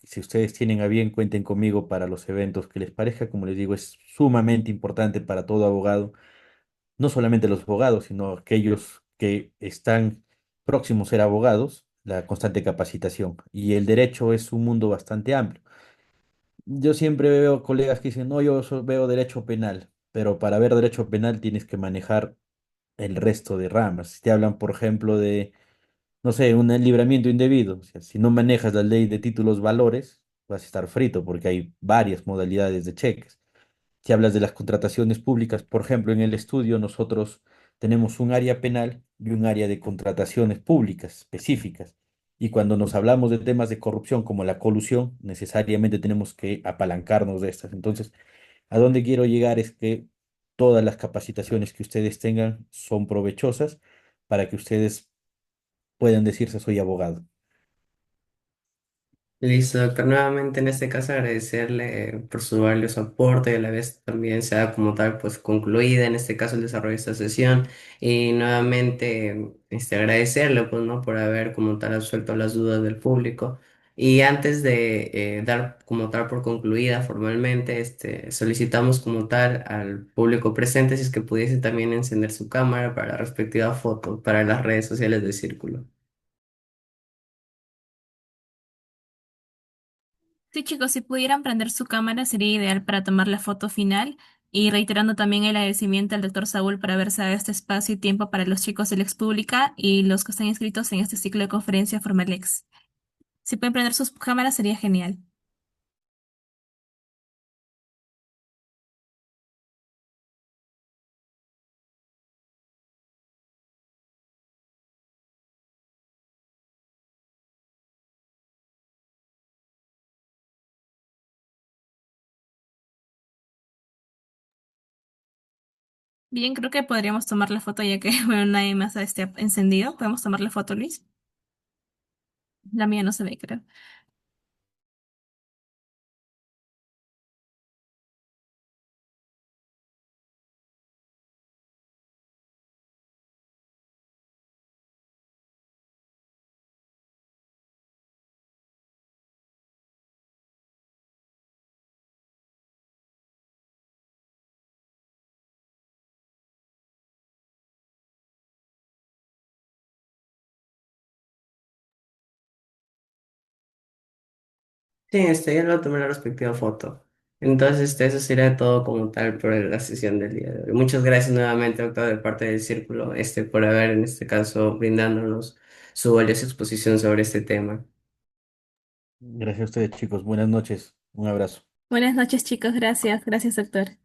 Si ustedes tienen a bien, cuenten conmigo para los eventos que les parezca. Como les digo, es sumamente importante para todo abogado, no solamente los abogados, sino aquellos que están próximos a ser abogados, la constante capacitación. Y el derecho es un mundo bastante amplio. Yo siempre veo colegas que dicen, no, veo derecho penal, pero para ver derecho penal tienes que manejar el resto de ramas. Si te hablan, por ejemplo, de no sé, un libramiento indebido. O sea, si no manejas la ley de títulos valores, vas a estar frito porque hay varias modalidades de cheques. Si hablas de las contrataciones públicas, por ejemplo, en el estudio nosotros tenemos un área penal y un área de contrataciones públicas específicas. Y cuando nos hablamos de temas de corrupción como la colusión, necesariamente tenemos que apalancarnos de estas. Entonces, a dónde quiero llegar es que todas las capacitaciones que ustedes tengan son provechosas para que ustedes puedan decirse soy abogado. Listo, doctor. Nuevamente en este caso agradecerle por su valioso aporte y a la vez también se da como tal pues concluida en este caso el desarrollo de esta sesión y nuevamente agradecerle pues no por haber como tal absuelto las dudas del público y antes de dar como tal por concluida formalmente solicitamos como tal al público presente si es que pudiese también encender su cámara para la respectiva foto para las redes sociales del círculo. Sí, chicos, si pudieran prender su cámara sería ideal para tomar la foto final y reiterando también el agradecimiento al doctor Saúl por haberse dado este espacio y tiempo para los chicos de la Ex Pública y los que están inscritos en este ciclo de conferencia Formalex. Si pueden prender sus cámaras sería genial. Bien, creo que podríamos tomar la foto ya que, bueno, nadie más ha encendido. ¿Podemos tomar la foto, Luis? La mía no se ve, creo. Sí, ya lo tomé la respectiva foto. Entonces, eso sería todo como tal por la sesión del día de hoy. Muchas gracias nuevamente, doctor, de parte del Círculo, por haber, en este caso, brindándonos su valiosa exposición sobre este tema. Gracias a ustedes, chicos. Buenas noches. Un abrazo. Buenas noches, chicos. Gracias. Gracias, doctor.